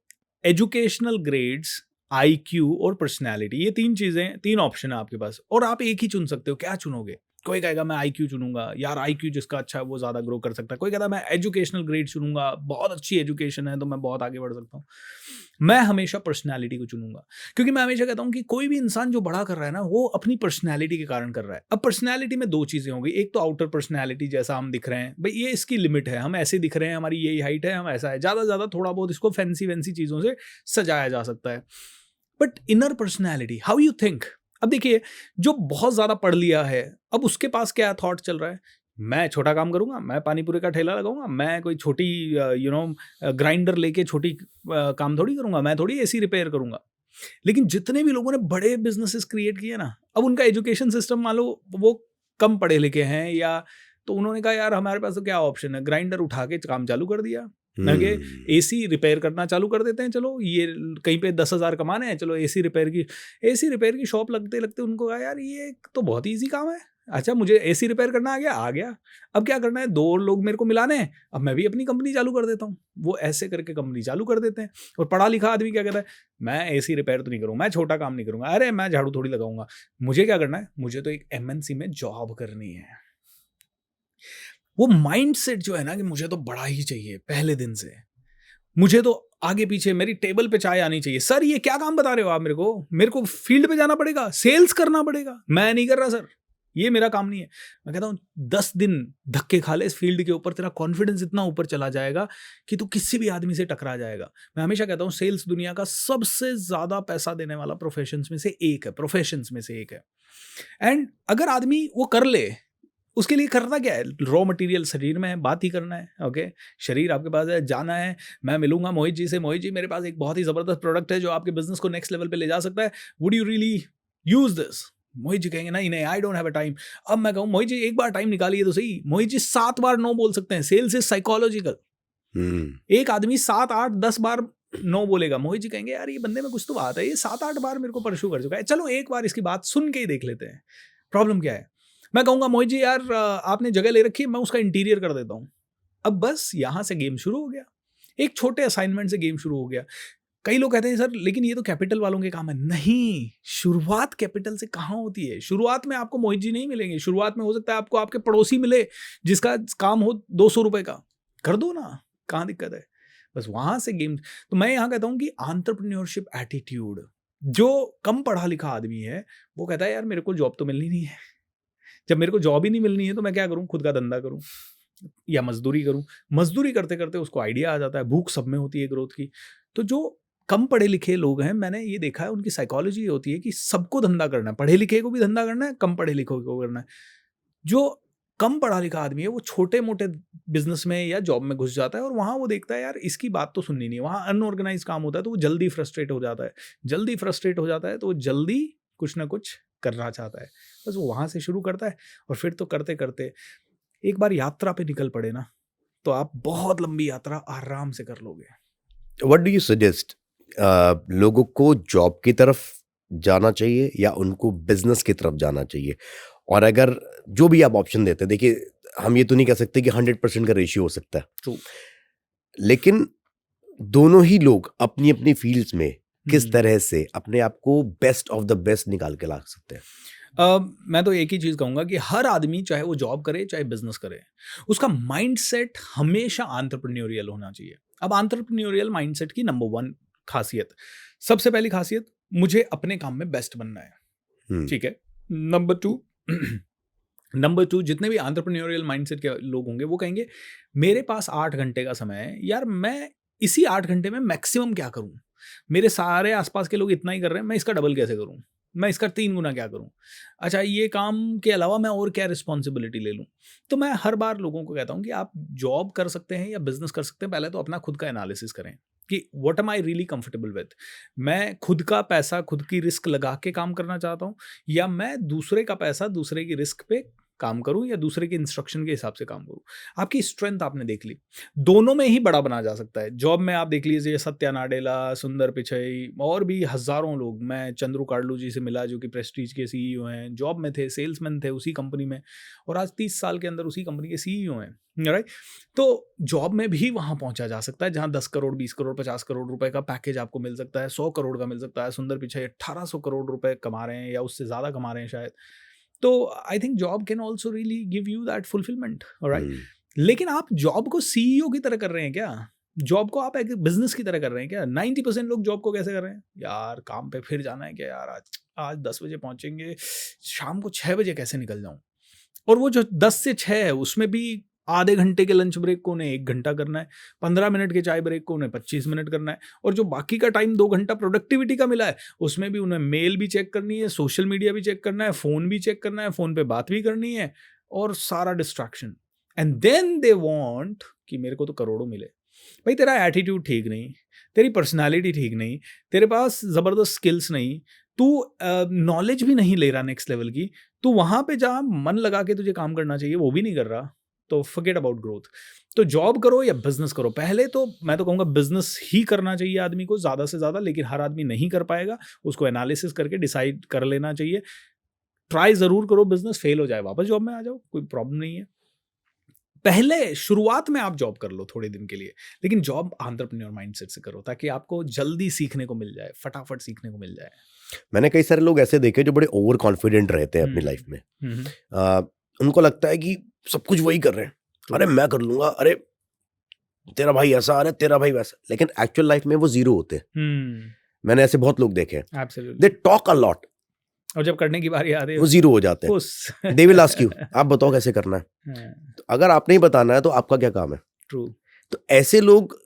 एजुकेशनल ग्रेड्स, आईक्यू और पर्सनैलिटी, ये 3 चीज़ें, 3 ऑप्शन है आपके पास और आप एक ही चुन सकते हो, क्या चुनोगे? कोई कहेगा मैं आईक्यू चुनूँगा, यार आईक्यू जिसका अच्छा है वो ज़्यादा ग्रो कर सकता है। कोई कहता है मैं एजुकेशनल ग्रेड चुनूँगा, बहुत अच्छी एजुकेशन है तो मैं बहुत आगे बढ़ सकता हूँ। मैं हमेशा पर्सनैलिटी को चुनूँगा, क्योंकि मैं हमेशा कहता हूँ कि कोई भी इंसान जो बड़ा कर रहा है ना, वो अपनी पर्सनैलिटी के कारण कर रहा है। अब पर्सनैलिटी में 2 चीज़ें होंगी, एक तो आउटर पर्सनैलिटी जैसा हम दिख रहे हैं, भई ये इसकी लिमिट है, हम ऐसे दिख रहे हैं, हमारी यही हाइट है, हम ऐसा है। ज़्यादा से ज़्यादा थोड़ा बहुत इसको फैंसी-वैंसी चीज़ों से सजाया जा सकता है। But inner personality, how you think. अब देखिए, जो बहुत ज़्यादा पढ़ लिया है, अब उसके पास क्या थॉट चल रहा है, मैं छोटा काम करूँगा, मैं पानी पूरी का ठेला लगाऊँगा, मैं कोई छोटी ग्राइंडर लेके छोटी काम थोड़ी करूँगा, मैं थोड़ी एसी रिपेयर करूँगा। लेकिन जितने भी लोगों ने बड़े बिज़नेसेस क्रिएट किए ना, अब उनका एजुकेशन सिस्टम मान लो वो कम पढ़े लिखे हैं, या तो उन्होंने कहा यार हमारे पास तो क्या ऑप्शन है, ग्राइंडर उठा के काम चालू कर दिया। आगे एसी रिपेयर करना चालू कर देते हैं, चलो ये कहीं पे 10,000 कमाने हैं, चलो एसी रिपेयर की शॉप लगते लगते उनको कहा यार ये तो बहुत ईजी काम है। अच्छा, मुझे एसी रिपेयर करना आ गया। अब क्या करना है, 2 लोग मेरे को मिलाने हैं, अब मैं भी अपनी कंपनी चालू कर देता हूँ। वो ऐसे करके कंपनी चालू कर देते हैं। और पढ़ा लिखा आदमी क्या कहता है, मैं एसी रिपेयर तो नहीं करूँगा, मैं छोटा काम नहीं करूँगा, अरे मैं झाड़ू थोड़ी लगाऊंगा, मुझे क्या करना है, मुझे तो एक एमएनसी में जॉब करनी है। वो माइंडसेट जो है ना कि मुझे तो बड़ा ही चाहिए पहले दिन से, मुझे तो आगे पीछे मेरी टेबल पे चाय आनी चाहिए। सर ये क्या काम बता रहे हो आप मेरे को फील्ड पे जाना पड़ेगा, सेल्स करना पड़ेगा, मैं नहीं कर रहा सर, ये मेरा काम नहीं है। मैं कहता हूँ 10 दिन धक्के खा ले इस फील्ड के ऊपर, तेरा कॉन्फिडेंस इतना ऊपर चला जाएगा कि तू किसी भी आदमी से टकरा जाएगा। मैं हमेशा कहता हूँ सेल्स दुनिया का सबसे ज्यादा पैसा देने वाला प्रोफेशंस में से एक है। एंड अगर आदमी वो कर ले, उसके लिए करना क्या है, रॉ मटेरियल शरीर में है, बात ही करना है। ओके, शरीर आपके पास है, जाना है, मैं मिलूंगा मोहित जी से, मोहित जी मेरे पास एक बहुत ही जबरदस्त प्रोडक्ट है जो आपके बिजनेस को नेक्स्ट लेवल पे ले जा सकता है, would you really use this. Mohit ji कहेंगे नहीं नहीं, I don't have a time. अब मैं कहूँ मोहित जी एक बार टाइम निकालिए तो सही, मोहित जी 7 बार नो बोल सकते हैं। Sales is psychological. एक आदमी 7, 8, 10 बार नो बोलेगा, मोहित जी कहेंगे यार ये बंदे में कुछ तो बात है, ये 7, 8 बार मेरे को परस्यू कर चुका है, चलो एक बार इसकी बात सुन के ही देख लेते हैं, प्रॉब्लम क्या है। मैं कहूँगा मोहित जी यार आपने जगह ले रखी है, मैं उसका इंटीरियर कर देता हूँ। अब बस यहाँ से गेम शुरू हो गया, एक छोटे असाइनमेंट से गेम शुरू हो गया। कई लोग कहते हैं सर लेकिन ये तो कैपिटल वालों के काम है। नहीं, शुरुआत कैपिटल से कहाँ होती है। शुरुआत में आपको मोहित जी नहीं मिलेंगे, शुरुआत में हो सकता है आपको आपके पड़ोसी मिले जिसका काम हो 200 रुपए का, कर दो ना, कहाँ दिक्कत है। बस वहां से गेम। तो मैं यहाँ कहता हूँ कि एंटरप्रेन्योरशिप एटीट्यूड, जो कम पढ़ा लिखा आदमी है वो कहता है यार मेरे को जॉब तो मिलनी नहीं है, जब मेरे को जॉब ही नहीं मिलनी है तो मैं क्या करूं, खुद का धंधा करूं या मजदूरी करूं। मजदूरी करते करते उसको आइडिया आ जाता है, भूख सब में होती है ग्रोथ की। तो जो कम पढ़े लिखे लोग हैं, मैंने ये देखा है उनकी साइकोलॉजी ये होती है कि सबको धंधा करना है, पढ़े लिखे को भी धंधा करना है, कम पढ़े लिखे को करना है। जो कम पढ़ा लिखा आदमी है वो छोटे मोटे बिजनेस में या जॉब में घुस जाता है और वहां वो देखता है यार इसकी बात तो सुननी नहीं है, वहां अनऑर्गेनाइज काम होता है तो वो जल्दी फ्रस्ट्रेट हो जाता है। तो वो जल्दी कुछ ना कुछ करना चाहता है, बस वो वहाँ से शुरू करता है। और फिर तो करते करते एक बार यात्रा पे निकल पड़े ना, तो आप बहुत लंबी यात्रा आराम से कर लोगे। व्हाट डू यू सजेस्ट, लोगों को जॉब की तरफ जाना चाहिए या उनको बिजनेस की तरफ जाना चाहिए? और अगर जो भी आप ऑप्शन देते हैं, देखिए हम ये तो नहीं कह सकते कि 100% का रेशियो हो सकता है, ट्रू। लेकिन दोनों ही लोग अपनी अपनी फील्ड्स में किस तरह से अपने आप को बेस्ट ऑफ द बेस्ट निकाल के ला सकते हैं? मैं तो एक ही चीज़ कहूँगा कि हर आदमी चाहे वो जॉब करे चाहे बिजनेस करे, उसका माइंडसेट हमेशा एंटरप्रेन्योरियल होना चाहिए। अब एंटरप्रेन्योरियल माइंडसेट की नंबर 1 खासियत, सबसे पहली खासियत, मुझे अपने काम में बेस्ट बनना है। ठीक है। नंबर 2 जितने भी एंटरप्रेन्योरियल माइंडसेट के लोग होंगे वो कहेंगे मेरे पास 8 घंटे का समय है यार, मैं इसी 8 घंटे में मैक्सिमम क्या करूं, मेरे सारे आसपास के लोग इतना ही कर रहे हैं, मैं इसका डबल कैसे करूं, मैं इसका 3 गुना क्या करूं। अच्छा, ये काम के अलावा मैं और क्या रिस्पॉन्सिबिलिटी ले लूं। तो मैं हर बार लोगों को कहता हूं कि आप जॉब कर सकते हैं या बिजनेस कर सकते हैं, पहले तो अपना खुद का एनालिसिस करें कि what am I really comfortable with. मैं खुद का पैसा खुद की रिस्क लगा के काम करना चाहता हूं या मैं दूसरे का पैसा दूसरे की रिस्क पे काम करूं या दूसरे के इंस्ट्रक्शन के हिसाब से काम करूं। आपकी स्ट्रेंथ आपने देख ली, दोनों में ही बड़ा बना जा सकता है। जॉब में आप देख लीजिए सत्या नाडेला, सुंदर पिचई और भी हज़ारों लोग, मैं चंद्रू कार्डलू जी से मिला जो कि प्रेस्टीज के सीईओ हैं, जॉब में थे, सेल्समैन थे उसी कंपनी में और आज 30 साल के अंदर उसी कंपनी के सीईओ हैं, राइट। तो जॉब में भी वहाँ पहुँचा जा सकता है जहाँ 10 करोड़, 20 करोड़, 50 करोड़ रुपए का पैकेज आपको मिल सकता है, 100 करोड़ का मिल सकता है। सुंदर पिचई 1800 करोड़ रुपए कमा रहे हैं या उससे ज़्यादा कमा रहे हैं शायद। तो I think job can also really give you that fulfilment, right. लेकिन आप जॉब को सीईओ की तरह कर रहे हैं क्या? जॉब को आप एक बिजनेस की तरह कर रहे हैं क्या? 90% लोग जॉब को कैसे कर रहे हैं? यार काम पे फिर जाना है क्या यार, आज 10 बजे पहुंचेंगे, शाम को 6 बजे कैसे निकल जाऊं। और वो जो 10 से 6 है उसमें भी आधे घंटे के लंच ब्रेक को उन्हें 1 घंटा करना है, 15 मिनट के चाय ब्रेक को उन्हें 25 मिनट करना है, और जो बाकी का टाइम 2 घंटा प्रोडक्टिविटी का मिला है उसमें भी उन्हें मेल भी चेक करनी है, सोशल मीडिया भी चेक करना है, फ़ोन भी चेक करना है, फ़ोन पे बात भी करनी है और सारा distraction. And then they want कि मेरे को तो करोड़ों मिले। भाई तेरा एटीट्यूड ठीक नहीं, तेरी पर्सनालिटी ठीक नहीं, तेरे पास ज़बरदस्त स्किल्स नहीं, तू नॉलेज भी नहीं ले रहा नेक्स्ट लेवल की, तू वहाँ पे जहाँ मन लगा के तुझे काम करना चाहिए वो भी नहीं कर रहा, तो फॉरगेट अबाउट ग्रोथ। तो जॉब करो या बिजनेस करो, पहले तो मैं तो कहूँगा बिजनेस ही करना चाहिए आदमी को ज़्यादा से ज़्यादा, लेकिन हर आदमी नहीं कर पाएगा, उसको एनालिसिस करके डिसाइड कर लेना चाहिए। ट्राई ज़रूर करो बिजनेस, फेल हो जाए वापस जॉब में आ जाओ, कोई प्रॉब्लम नहीं है। पहले शुरुआत में आप जॉब कर लो थोड़े दिन के लिए, लेकिन जॉब एंटरप्रेन्योर माइंडसेट से करो ताकि आपको जल्दी सीखने को मिल जाए, फटाफट सीखने को मिल जाए। मैंने कई सारे लोग ऐसे देखे जो बड़े ओवर कॉन्फिडेंट रहते हैं अपनी लाइफ में। उनको लगता है कि सब कुछ वही कर रहे हैं, अरे मैं कर लूंगा, अरे तेरा भाई ऐसा, अरे तेरा भाई वैसा, लेकिन एक्चुअल लाइफ में वो जीरो होते हैं। मैंने ऐसे बहुत लोग देखे हैं, दे टॉक अ लॉट, और जब करने की बारी आती है वो जीरो हो जाते हैं। दे विल आस्क यू, आप बताओ कैसे करना है। तो अगर आपने ही बताना है तो आपका क्या काम है। ट्रू। तो ऐसे लोग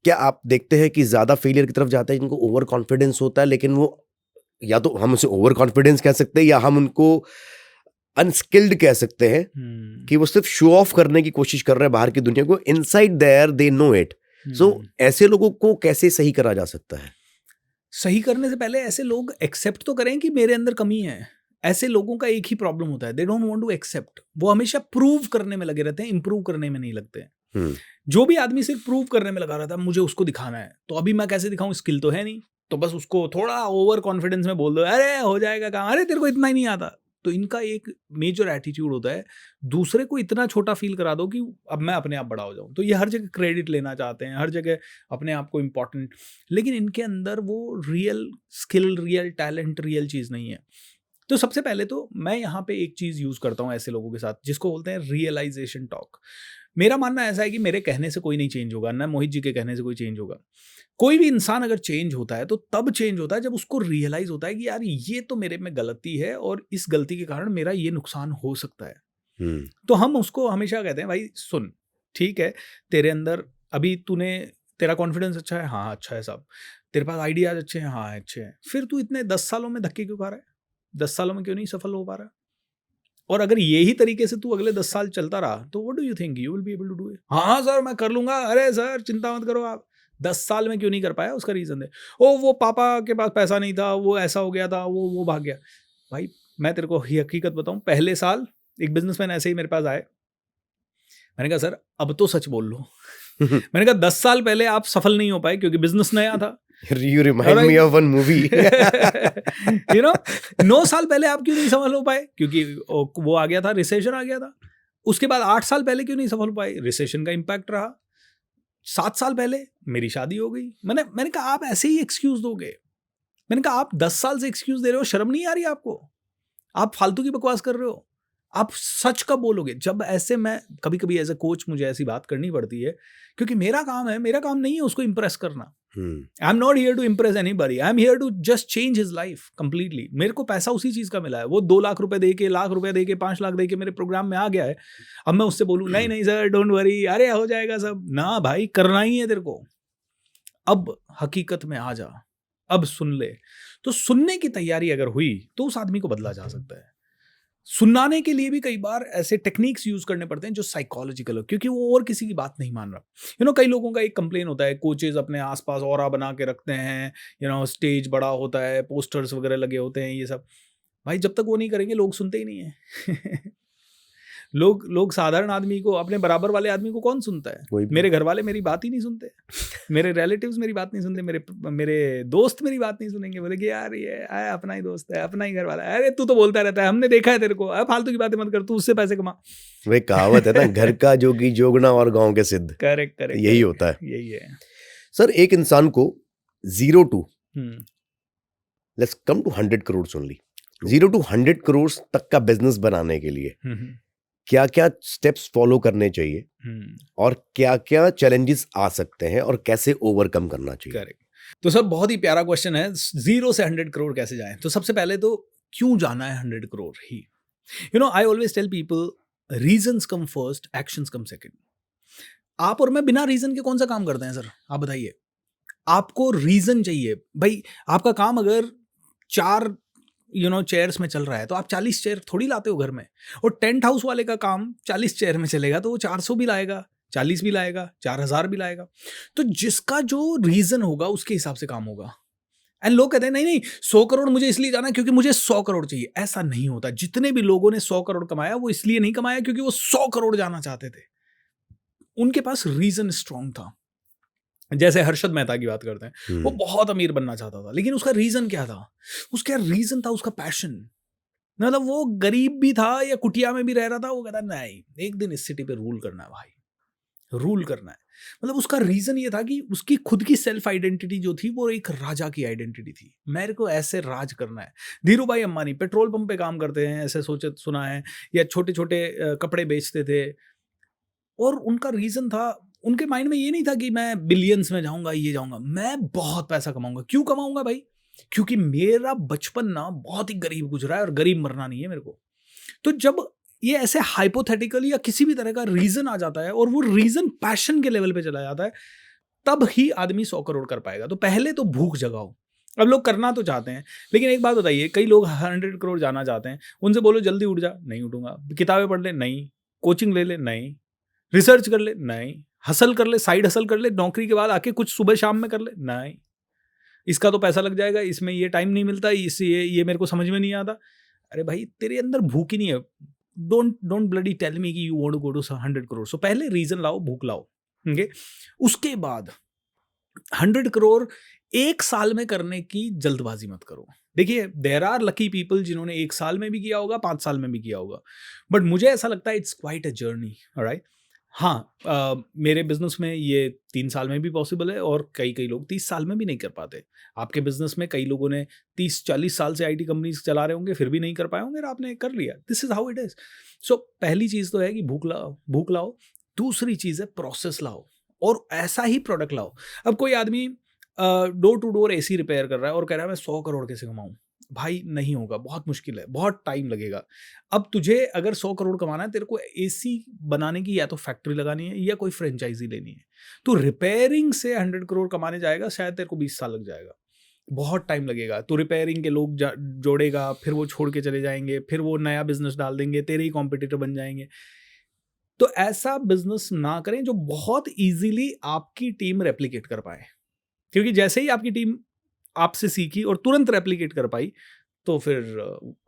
क्या आप देखते हैं कि ज्यादा फेलियर की तरफ जाते हैं जिनको ओवर कॉन्फिडेंस होता है, लेकिन वो या तो हम उसे ओवर कॉन्फिडेंस कह सकते हैं या हम उनको अनस्किल्ड कह सकते हैं कि वो सिर्फ शो ऑफ करने की कोशिश कर रहे हैं बाहर की दुनिया को, inside there they know it. So ऐसे लोगों को कैसे सही करा जा सकता है? सही करने से पहले ऐसे लोग एक्सेप्ट तो करें कि मेरे अंदर कमी है। ऐसे लोगों का एक ही प्रॉब्लम होता है, they don't want to accept. वो हमेशा प्रूव करने में लगे रहते हैं, इंप्रूव करने में नहीं लगते। जो भी आदमी सिर्फ प्रूव करने में लगा रहता है, मुझे उसको दिखाना है, तो अभी मैं कैसे दिखाऊं, स्किल तो है नहीं, तो बस उसको थोड़ा ओवर कॉन्फिडेंस में बोल दो, अरे हो जाएगा काम, अरे तेरे को इतना ही नहीं आता। तो इनका एक मेजर एटीट्यूड होता है दूसरे को इतना छोटा फील करा दो कि अब मैं अपने आप बड़ा हो जाऊं। तो ये हर जगह क्रेडिट लेना चाहते हैं, हर जगह अपने आप को इम्पोर्टेंट, लेकिन इनके अंदर वो real skill, real talent, real चीज़ नहीं है। तो सबसे पहले तो मैं यहाँ पे एक चीज़ यूज़ करता हूँ ऐसे लोगों के साथ, जिसको बोलते हैं रियलाइजेशन टॉक। मेरा मानना ऐसा है कि मेरे कहने से कोई नहीं चेंज होगा, ना मोहित जी के कहने से कोई चेंज होगा। कोई भी इंसान अगर चेंज होता है तो तब चेंज होता है जब उसको रियलाइज होता है कि यार ये तो मेरे में गलती है और इस गलती के कारण मेरा ये नुकसान हो सकता है। तो हम उसको हमेशा कहते हैं, भाई सुन, ठीक है, तेरे अंदर अभी तेरा कॉन्फिडेंस अच्छा है, हाँ अच्छा है साहब, तेरे पास आइडियाज अच्छे हैं, हाँ अच्छे हैं, फिर तू इतने 10 सालों में धक्के क्यों खा रहा है? 10 सालों में क्यों नहीं सफल हो पा रहा? और अगर यही तरीके से तू अगले 10 साल चलता रहा तो what do you think you will be able to do it? हाँ सर मैं कर लूंगा, अरे सर चिंता मत करो आप। 10 साल में क्यों नहीं कर पाया? उसका रीजन है, ओ वो पापा के पास पैसा नहीं था, वो ऐसा हो गया था, वो भाग गया। भाई मैं तेरे को हकीकत बताऊं, पहले साल एक बिजनेसमैन ऐसे ही मेरे पास आए, मैंने कहा सर अब तो सच बोल लो। मैंने कहा 10 साल पहले आप सफल नहीं हो पाए क्योंकि बिजनेस नया था। You remind me of one movie. 9 साल पहले आप क्यों नहीं सफल हो पाए? क्योंकि वो आ गया था, रिसेशन आ गया था। उसके बाद 8 साल पहले क्यों नहीं सफल हो पाए? रिसेशन का इम्पैक्ट रहा। 7 साल पहले मेरी शादी हो गई। मैंने कहा आप ऐसे ही एक्सक्यूज दोगे? मैंने कहा आप 10 साल से एक्सक्यूज दे रहे हो, शर्म नहीं आ रही आपको? आप फालतू की बकवास कर रहे हो, आप सच कब बोलोगे? जब ऐसे मैं कभी कभी एज ए कोच मुझे ऐसी बात करनी पड़ती है, क्योंकि मेरा काम नहीं है उसको इंप्रेस करना। I am not here to impress anybody, I am here to just change his life completely. मेरे को पैसा उसी चीज का मिला है, वो 2 लाख रुपए दे के, लाख रुपए दे के, 5 लाख दे के मेरे प्रोग्राम में आ गया है। अब मैं उससे बोलूँ नहीं सर डोंट वरी, अरे हो जाएगा सब, ना भाई करना ही है तेरे को। अब हकीकत में आ जा, अब सुन ले। तो सुनने की तैयारी अगर हुई तो उस आदमी को बदला जा सकता है। सुनाने के लिए भी कई बार ऐसे टेक्निक्स यूज करने पड़ते हैं जो साइकोलॉजिकल हो, क्योंकि वो और किसी की बात नहीं मान रहा। कई लोगों का एक कंप्लेन होता है, कोचेज अपने आसपास ऑरा बना के रखते हैं, स्टेज बड़ा होता है, पोस्टर्स वगैरह लगे होते हैं, ये सब। भाई जब तक वो नहीं करेंगे लोग सुनते ही नहीं है। लोग साधारण आदमी को, अपने बराबर वाले आदमी को कौन सुनता है? कोई भी। मेरे घर वाले मेरी बात ही नहीं सुनते, मेरे रिलेटिव्स मेरी बात नहीं सुनते, मेरे दोस्त मेरी बात नहीं सुनेंगे, बोले कि यार ये आया अपना ही दोस्त है, अपना ही घर वाला है, अरे तू तो बोलता रहता है, हमने देखा है तेरे को, अब फालतू की बातें मत कर, तू उससे पैसे कमा। वही कहावत है ना, घर का जोगी जोगना और गांव के सिद्ध, करेक्ट यही होता है। यही है। सर, एक इंसान को 0 to hmm, let's come to 100 crore only, 0 to 100 crore तक का बिजनेस बनाने के लिए हम्म, क्या क्या स्टेप्स फॉलो करने चाहिए और क्या क्या चैलेंजेस आ सकते हैं और कैसे ओवरकम करना चाहिए? करेक्ट। तो सर बहुत ही प्यारा क्वेश्चन है, 0 से 100 करोड़ कैसे जाएं? तो सबसे पहले तो क्यों जाना है 100 करोड़ ही? I always tell people, reasons come first, actions come second. आप और मैं बिना रीजन के कौन सा काम करते हैं सर? आप बताइए। आपको रीजन चाहिए भाई। आपका काम अगर 4 चेयर्स में चल रहा है तो आप 40 चेयर थोड़ी लाते हो घर में। और टेंट हाउस वाले का काम 40 चेयर में चलेगा तो वो 400 भी लाएगा, 40 भी लाएगा, 4000 भी लाएगा। तो जिसका जो रीजन होगा उसके हिसाब से काम होगा। एंड लोग कहते हैं नहीं 100 करोड़ मुझे इसलिए जाना है क्योंकि मुझे 100 करोड़ चाहिए। ऐसा नहीं होता। जितने भी लोगों ने 100 करोड़ कमाया वो इसलिए नहीं कमाया क्योंकि वो 100 करोड़ जाना चाहते थे, उनके पास रीजन स्ट्रांग था। जैसे हर्षद मेहता की बात करते हैं, वो बहुत अमीर बनना चाहता था, लेकिन उसका रीजन क्या था? उसका रीजन था उसका पैशन। मतलब वो गरीब भी था या कुटिया में भी रह रहा था, वो कहता नहीं एक दिन इस सिटी पे रूल करना है भाई, रूल करना है। मतलब उसका रीजन ये था कि उसकी खुद की सेल्फ आइडेंटिटी जो थी वो एक राजा की आइडेंटिटी थी, मेरे को ऐसे राज करना है। धीरू भाई अंबानी पेट्रोल पंप पे काम करते हैं, ऐसे सोचे सुना है, या छोटे छोटे कपड़े बेचते थे। और उनका रीजन था, उनके माइंड में ये नहीं था कि मैं बिलियंस में जाऊंगा, ये जाऊंगा, मैं बहुत पैसा कमाऊंगा। क्यों कमाऊंगा भाई? क्योंकि मेरा बचपन ना बहुत ही गरीब गुजरा है और गरीब मरना नहीं है मेरे को। तो जब ये ऐसे हाइपोथेटिकल या किसी भी तरह का रीजन आ जाता है और वो रीजन पैशन के लेवल पे चला जाता है, तब ही आदमी 100 करोड़ कर पाएगा। तो पहले तो भूख जगाओ। अब लोग करना तो चाहते हैं, लेकिन एक बात बताइए, कई लोग 100 करोड़ जाना चाहते हैं, उनसे बोलो जल्दी उठ जा, नहीं उठूंगा। किताबें पढ़ ले, नहीं। कोचिंग ले ले, नहीं। रिसर्च कर ले, नहीं। हसल कर ले, साइड हसल कर ले, नौकरी के बाद आके कुछ सुबह शाम में कर ले, नहीं। इसका तो पैसा लग जाएगा, इसमें ये टाइम नहीं मिलता, ये मेरे को समझ में नहीं आता। अरे भाई तेरे अंदर भूख ही नहीं है। डोंट ब्लडी टेल मी कि you want to go to 100 crore. So पहले रीजन लाओ, भूख लाओ। ओके, उसके बाद 100 करोड़ एक साल में करने की जल्दबाजी मत करो। देखिए, देयर आर लकी पीपल जिन्होंने 1 साल में भी किया होगा, 5 साल में भी किया होगा, बट मुझे ऐसा लगता है it's quite a journey. Alright, हाँ, मेरे बिजनेस में ये 3 साल में भी पॉसिबल है और कई लोग 30 साल में भी नहीं कर पाते। आपके बिजनेस में कई लोगों ने 30-40 साल से आईटी कंपनीज चला रहे होंगे, फिर भी नहीं कर पाए होंगे, और आपने कर लिया। This is how it is. So पहली चीज़ तो है कि भूख लाओ, भूख लाओ। दूसरी चीज़ है प्रोसेस लाओ, और ऐसा ही प्रोडक्ट लाओ। अब कोई आदमी door to door AC repair कर रहा है और कह रहा है मैं 100 करोड़ कैसे कमाऊँ? भाई नहीं होगा, बहुत मुश्किल है, बहुत टाइम लगेगा। अब तुझे अगर 100 करोड़ कमाना है, तेरे को एसी बनाने की या तो फैक्ट्री लगानी है या कोई फ्रेंचाइजी लेनी है। तो रिपेयरिंग से 100 करोड़ कमाने जाएगा, शायद तेरे को 20 साल लग जाएगा, बहुत टाइम लगेगा। तो रिपेयरिंग के लोग जोड़ेगा, फिर वो छोड़ के चले जाएंगे, फिर वो नया बिजनेस डाल देंगे, तेरे ही कॉम्पिटिटर बन जाएंगे। तो ऐसा बिजनेस ना करें जो बहुत ईजिली आपकी टीम रेप्लिकेट कर पाए, क्योंकि जैसे ही आपकी टीम आपसे सीखी और तुरंत रेप्लिकेट कर पाई, तो फिर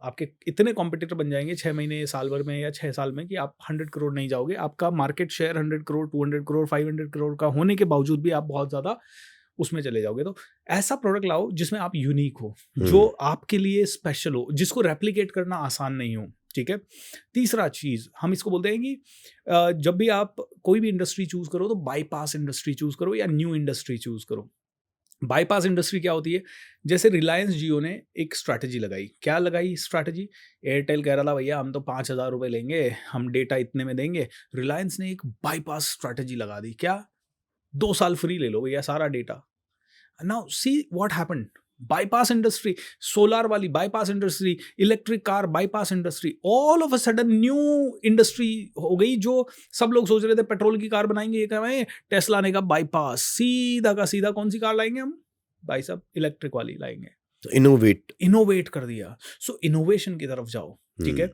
आपके इतने कॉम्पिटिटर बन जाएंगे 6 महीने, साल भर में या 6 साल में, कि आप 100 करोड़ नहीं जाओगे। आपका मार्केट शेयर 100 करोड़, 200 करोड़, 500 करोड़ का होने के बावजूद भी आप बहुत ज़्यादा उसमें चले जाओगे। तो ऐसा प्रोडक्ट लाओ जिसमें आप यूनिक हो, जो आपके लिए स्पेशल हो, जिसको रेप्लिकेट करना आसान नहीं हो। ठीक है। तीसरा चीज़ हम इसको बोलते हैं कि जब भी आप कोई भी इंडस्ट्री चूज करो तो बाईपास इंडस्ट्री चूज करो या न्यू इंडस्ट्री चूज करो। बाईपास इंडस्ट्री क्या होती है? जैसे रिलायंस जियो ने एक स्ट्रैटेजी लगाई। क्या लगाई स्ट्रैटेजी? एयरटेल कह रहा था भैया हम तो 5,000 रुपये लेंगे, हम डेटा इतने में देंगे। रिलायंस ने एक बाईपास स्ट्रैटेजी लगा दी। क्या? 2 साल फ्री ले लो भैया सारा data. Now see what happened. Bypass industry, solar वाली bypass industry, electric car bypass industry, all of a sudden new industry हो गई। जो सब लोग सोच रहे थे पेट्रोल की कार बनाएंगे, ये कहें टेस्ला ने कहा बाईपास, सीधा का सीधा कौन सी कार लाएंगे हम भाई साहब? इलेक्ट्रिक वाली लाएंगे। तो इनोवेट कर दिया। सो इनोवेशन की तरफ जाओ। ठीक है।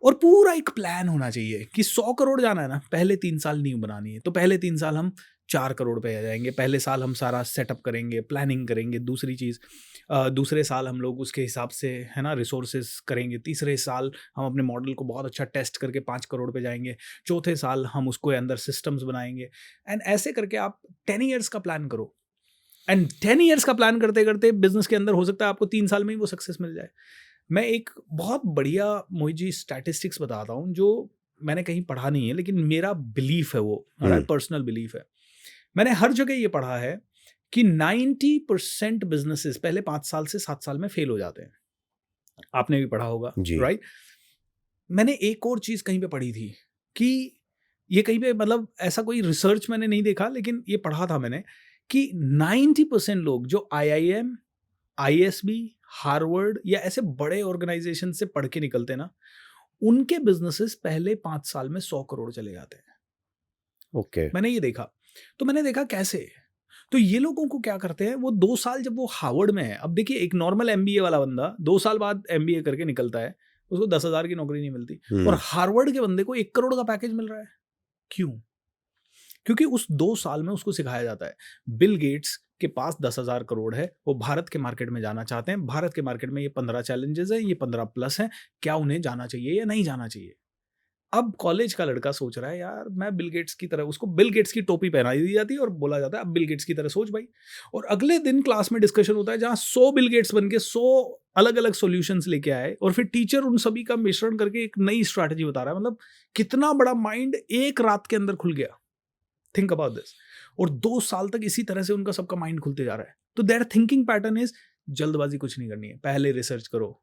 और पूरा एक प्लान होना चाहिए कि 100 करोड़ जाना है ना, पहले 3 साल नींव बनानी है, तो पहले 3 साल हम 4 करोड़ पे आ जाएंगे। पहले साल हम सारा सेटअप करेंगे, प्लानिंग करेंगे। दूसरी चीज़, दूसरे साल हम लोग उसके हिसाब से है ना रिसोर्सेज करेंगे, तीसरे साल हम अपने मॉडल को बहुत अच्छा टेस्ट करके 5 करोड़ पे जाएंगे, चौथे साल हम उसको अंदर सिस्टम्स बनाएंगे। एंड ऐसे करके आप 10 ईयर्स का प्लान करो, एंड 10 ईयर्स का प्लान करते करते बिजनेस के अंदर हो सकता है आपको 3 साल में ही वो सक्सेस मिल जाए। मैं एक बहुत बढ़िया मोहित जी स्टैटिस्टिक्स बताता हूँ जो मैंने कहीं पढ़ा नहीं है, लेकिन मेरा बिलीफ है, वो मेरा पर्सनल बिलीफ है। मैंने हर जगह ये पढ़ा है कि 90% बिजनेसेस पहले 5 साल से 7 साल में फेल हो जाते हैं। आपने भी पढ़ा होगा, राइट? मैंने एक और चीज़ कहीं पे पढ़ी थी कि ये कहीं पे, मतलब ऐसा कोई रिसर्च मैंने नहीं देखा, लेकिन ये पढ़ा था मैंने कि 90% लोग जो IIM, ISB, हार्वर्ड या ऐसे बड़े ऑर्गेनाइजेशन से पढ़ के निकलते हैं ना, उनके बिजनेसेस पहले 5 साल में 100 करोड़ चले जाते हैं। ओके। मैंने ये देखा, तो मैंने देखा कैसे, तो ये लोगों को क्या करते हैं, वो 2 साल जब वो हार्वर्ड में है, अब देखिए एक नॉर्मल MBA वाला बंदा 2 साल बाद MBA करके निकलता है, उसको 10,000 की नौकरी नहीं मिलती, और हार्वर्ड के बंदे को 1 करोड़ का पैकेज मिल रहा है। क्यों? क्योंकि उस 2 साल में उसको सिखाया जाता है, बिल गेट्स के पास 10,000 करोड़ है, वो भारत के मार्केट में जाना चाहते हैं, भारत के मार्केट में ये 15 चैलेंजेस हैं, ये 15 प्लस हैं, क्या उन्हें जाना चाहिए या नहीं जाना चाहिए? अब कॉलेज का लड़का सोच रहा है, यार मैं बिल गेट्स की तरह, उसको बिल गेट्स की टोपी पहना दी जाती है और बोला जाता है अब बिल गेट्स की तरह सोच भाई, और अगले दिन क्लास में डिस्कशन होता है जहां 100 बिल गेट्स बन के 100 अलग अलग सॉल्यूशंस लेके आए, और फिर टीचर उन सभी का मिश्रण करके एक नई स्ट्रैटेजी बता रहा है। मतलब कितना बड़ा माइंड एक रात के अंदर खुल गया। Think about this. और 2 साल तक इसी तरह से उनका सबका माइंड खुलते जा रहा है। तो देयर थिंकिंग पैटर्न इज, जल्दबाजी कुछ नहीं करनी है, पहले रिसर्च करो।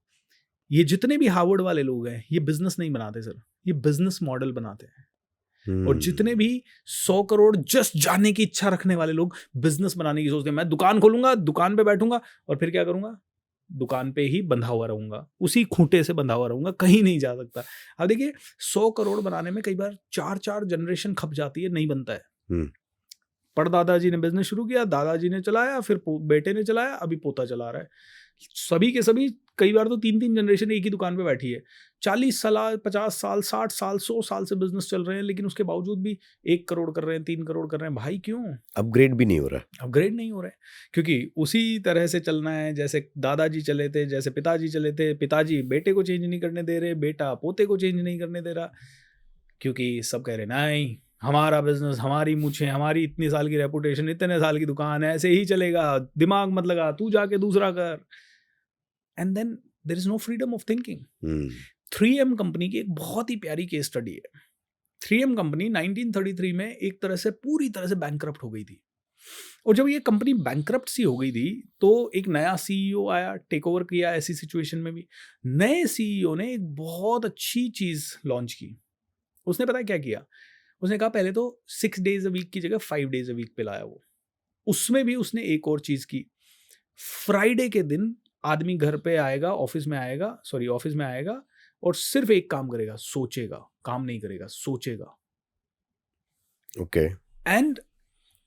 ये जितने भी हार्वर्ड वाले लोग हैं, ये बिजनेस नहीं बनाते सर, ये बिजनेस मॉडल बनाते हैं। और जितने भी 100 करोड़ जस्ट जाने की इच्छा रखने वाले लोग बिजनेस बनाने की सोचते हैं, मैं दुकान खोलूंगा, दुकान पे बैठूंगा और फिर क्या करूंगा, दुकान पे ही बंधा हुआ रहूंगा, उसी खूंटे से बंधा हुआ रहूंगा, कहीं नहीं जा सकता। अब देखिए 100 करोड़ बनाने में कई बार 4-4 जनरेशन खप जाती है, नहीं बनता है। परदादाजी ने बिजनेस शुरू किया, दादाजी ने चलाया, फिर बेटे ने चलाया, अभी पोता चला रहा है। सभी के सभी कई बार तो 3-3 जनरेशन एक ही दुकान पे बैठी है, 40 साल, 50 साल, 60 साल, 100 साल से बिजनेस चल रहे हैं, लेकिन उसके बावजूद भी 1 करोड़ कर रहे हैं, 3 करोड़ कर रहे हैं। भाई क्यों? अपग्रेड भी नहीं हो रहा। अपग्रेड नहीं हो रहा है क्योंकि उसी तरह से चलना है जैसे दादाजी चले थे, जैसे पिताजी चले थे। पिताजी बेटे को चेंज नहीं करने दे रहे, बेटा पोते को चेंज नहीं करने दे रहा, क्योंकि सब कह रहे नहीं, हमारा बिजनेस, हमारी मूछें, हमारी इतनी साल की रेपुटेशन, इतने साल की दुकान है, ऐसे ही चलेगा, दिमाग मत लगा, तू जाके दूसरा कर। And then there is no freedom of thinking. 3M company की एक बहुत ही प्यारी केस स्टडी है। 3M कंपनी 1933 में एक तरह से पूरी तरह से बैंकरप्ट हो गई थी, और जब ये कंपनी बैंकरप्ट सी हो गई थी तो एक नया CEO आया, टेक ओवर किया। ऐसी सिचुएशन में भी नए CEO ने एक बहुत अच्छी चीज लॉन्च की। उसने पता है क्या किया? उसने कहा पहले तो 6 days a week की जगह 5 days a week पे लाया वो। उसमें भी उसने एक और चीज की, फ्राइडे के दिन आदमी घर पे आएगा, ऑफिस में आएगा और सिर्फ एक काम करेगा, सोचेगा, काम नहीं करेगा, सोचेगा। ओके। एंड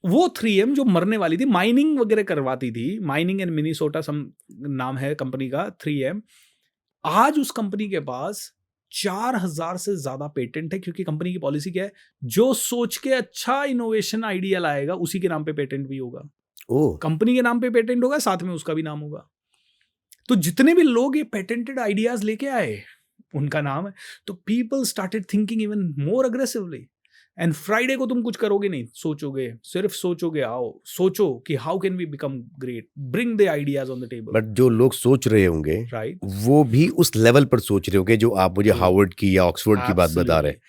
वो 3M जो मरने वाली थी, माइनिंग वगैरह करवाती थी, माइनिंग एंड मिनीसोटा सम नाम है कंपनी का, 3M, आज उस कंपनी के पास 4,000 से ज्यादा पेटेंट है, क्योंकि कंपनी की पॉलिसी क्या है, जो सोच के अच्छा इनोवेशन आइडिया लाएगा उसी के नाम पे पेटेंट भी होगा। कंपनी के नाम पे पेटेंट होगा, साथ में उसका भी नाम होगा। तो जितने भी लोग ये पेटेंटेड आइडियाज लेके आए, उनका नाम है। तो people started thinking even more aggressively. And Friday को तुम कुछ करोगे नहीं, सोचोगे, सिर्फ सोचोगे, आओ सोचो कि how can we become great, bring the ideas on the table. But जो लोग सोच रहे होंगे, राइट, वो भी उस लेवल पर सोच रहे होंगे जो आप मुझे हार्वर्ड की या ऑक्सफोर्ड की बात बता रहे हैं।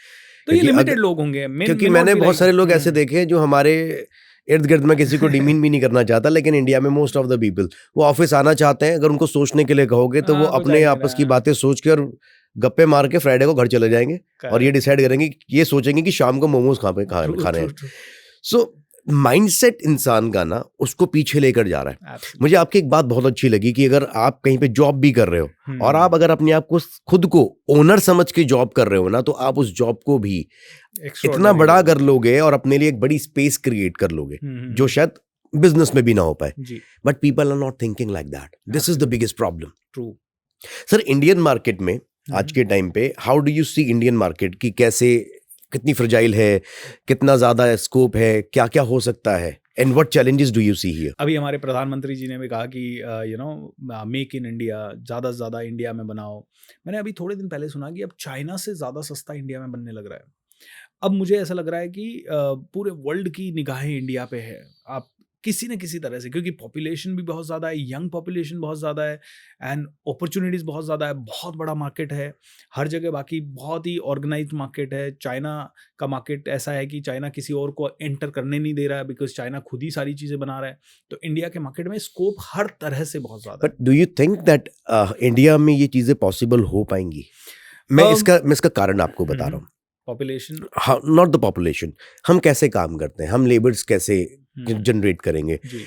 तो ये लिमिटेड लोग होंगे, क्योंकि मैंने बहुत सारे लोग ऐसे देखे जो हमारे इर्द गिर्द में किसी को डिमीन भी नहीं करना चाहता, लेकिन इंडिया में मोस्ट ऑफ द पीपल वो ऑफिस आना चाहते हैं। अगर उनको सोचने के लिए कहोगे तो वो अपने आपस की बातें सोच के और गप्पे मार के फ्राइडे को घर चले जाएंगे और ये डिसाइड करेंगे, ये सोचेंगे कि शाम को मोमोज खाने हैं। सो माइंडसेट इंसान का ना उसको पीछे लेकर जा रहा है। मुझे आपकी एक बात बहुत अच्छी लगी कि अगर आप कहीं पे जॉब भी कर रहे हो और आप अगर अपने आप को खुद को ओनर समझ के जॉब कर रहे हो ना, तो आप उस जॉब को भी इतना बड़ा कर लोगे और अपने लिए एक बड़ी स्पेस क्रिएट कर लोगे जो शायद बिजनेस में भी ना हो पाए। But people are not thinking like that. This is the biggest problem. True sir, Indian market में आज के टाइम पे how do you see Indian market की कैसे कितनी फ्रजाइल है, कितना ज़्यादा स्कोप है, क्या क्या हो सकता है, and what challenges do you see here? अभी हमारे प्रधानमंत्री जी ने भी कहा कि मेक इन इंडिया, ज़्यादा से ज़्यादा इंडिया में बनाओ। मैंने अभी थोड़े दिन पहले सुना कि अब चाइना से ज़्यादा सस्ता इंडिया में बनने लग रहा है। अब मुझे ऐसा लग रहा है कि पूरे वर्ल्ड की निगाहें इंडिया पे है। आप किसी न किसी तरह से, क्योंकि पॉपुलेशन भी बहुत ज़्यादा है, यंग पॉपुलेशन बहुत ज़्यादा है, एंड अपॉर्चुनिटीज़ बहुत ज़्यादा है, बहुत बड़ा मार्केट है हर जगह। बाकी बहुत ही ऑर्गेनाइज्ड मार्केट है। चाइना का मार्केट ऐसा है कि चाइना किसी और को एंटर करने नहीं दे रहा है, बिकॉज चाइना खुद ही सारी चीज़ें बना रहा है। तो इंडिया के मार्केट में स्कोप हर तरह से बहुत ज़्यादा but do you think that India में ये चीज़ें पॉसिबल हो पाएंगी? मैं Um, इसका कारण आपको बता रहा हूँ। पॉपुलेशन। नॉट द पॉपुलेशन, हम कैसे काम करते हैं, हम लेबर्स कैसे जनरेट करेंगे। जी।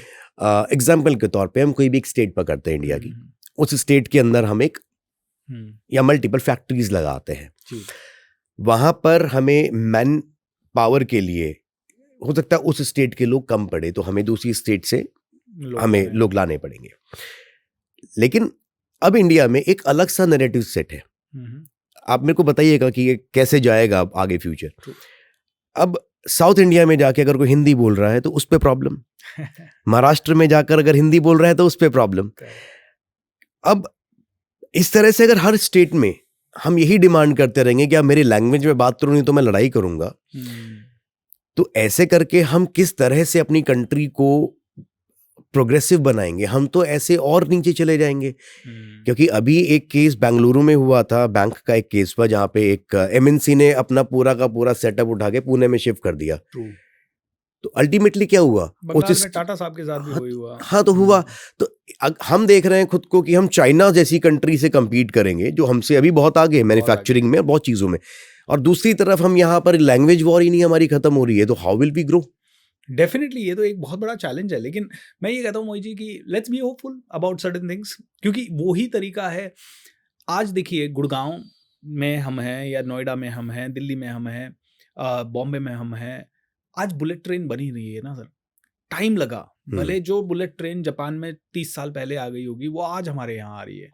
एग्जाम्पल के तौर पे हम कोई भी एक स्टेट पकड़ते हैं इंडिया की, उस स्टेट के अंदर हम एक या मल्टीपल फैक्ट्रीज लगाते हैं। जी। वहाँ पर हमें मैन पावर के लिए हो सकता है उस स्टेट के लोग कम पड़े, तो हमें दूसरी स्टेट से हमें लोग लाने पड़ेंगे। लेकिन अब इंडिया में एक अलग सा नैरेटिव सेट है। आप मेरे को बताइएगा कि ये कैसे जाएगा अब आगे फ्यूचर। अब साउथ इंडिया में जाके अगर कोई हिंदी बोल रहा है तो उस पे प्रॉब्लम, महाराष्ट्र में जाकर अगर हिंदी बोल रहा है तो उस पे प्रॉब्लम। अब इस तरह से अगर हर स्टेट में हम यही डिमांड करते रहेंगे कि आप मेरी लैंग्वेज में बात करो नहीं तो मैं लड़ाई करूंगा, तो ऐसे करके हम किस तरह से अपनी कंट्री को प्रोग्रेसिव बनाएंगे? हम तो ऐसे और नीचे चले जाएंगे। क्योंकि अभी एक केस बेंगलुरु में हुआ था, बैंक का एक केस हुआ जहां पे एक एमएनसी ने अपना पूरा का पूरा सेटअप उठा के पुणे में शिफ्ट कर दिया। तो अल्टीमेटली क्या हुआ? बंगाल में टाटा साहब के साथ भी वही हुआ। हाँ, तो हुआ। तो हम देख रहे हैं खुद को कि हम चाइना जैसी कंट्री से compete करेंगे जो हमसे अभी बहुत आगे है मैन्युफैक्चरिंग में, बहुत चीजों में, और दूसरी तरफ हम यहाँ पर लैंग्वेज वॉर ही नहीं हमारी खत्म हो रही है, तो how will we grow? Definitely ये तो एक बहुत बड़ा चैलेंज है। लेकिन मैं ये कहता हूँ मोहित जी कि let's be hopeful about certain things, क्योंकि वो ही तरीका है। आज देखिए, गुड़गांव में हम हैं, या नोएडा में हम हैं, दिल्ली में हम हैं, बॉम्बे में हम हैं, आज बुलेट ट्रेन बनी रही है ना सर। टाइम लगा, भले जो बुलेट ट्रेन जापान में 30 साल पहले आ गई होगी वो आज हमारे यहाँ आ रही है।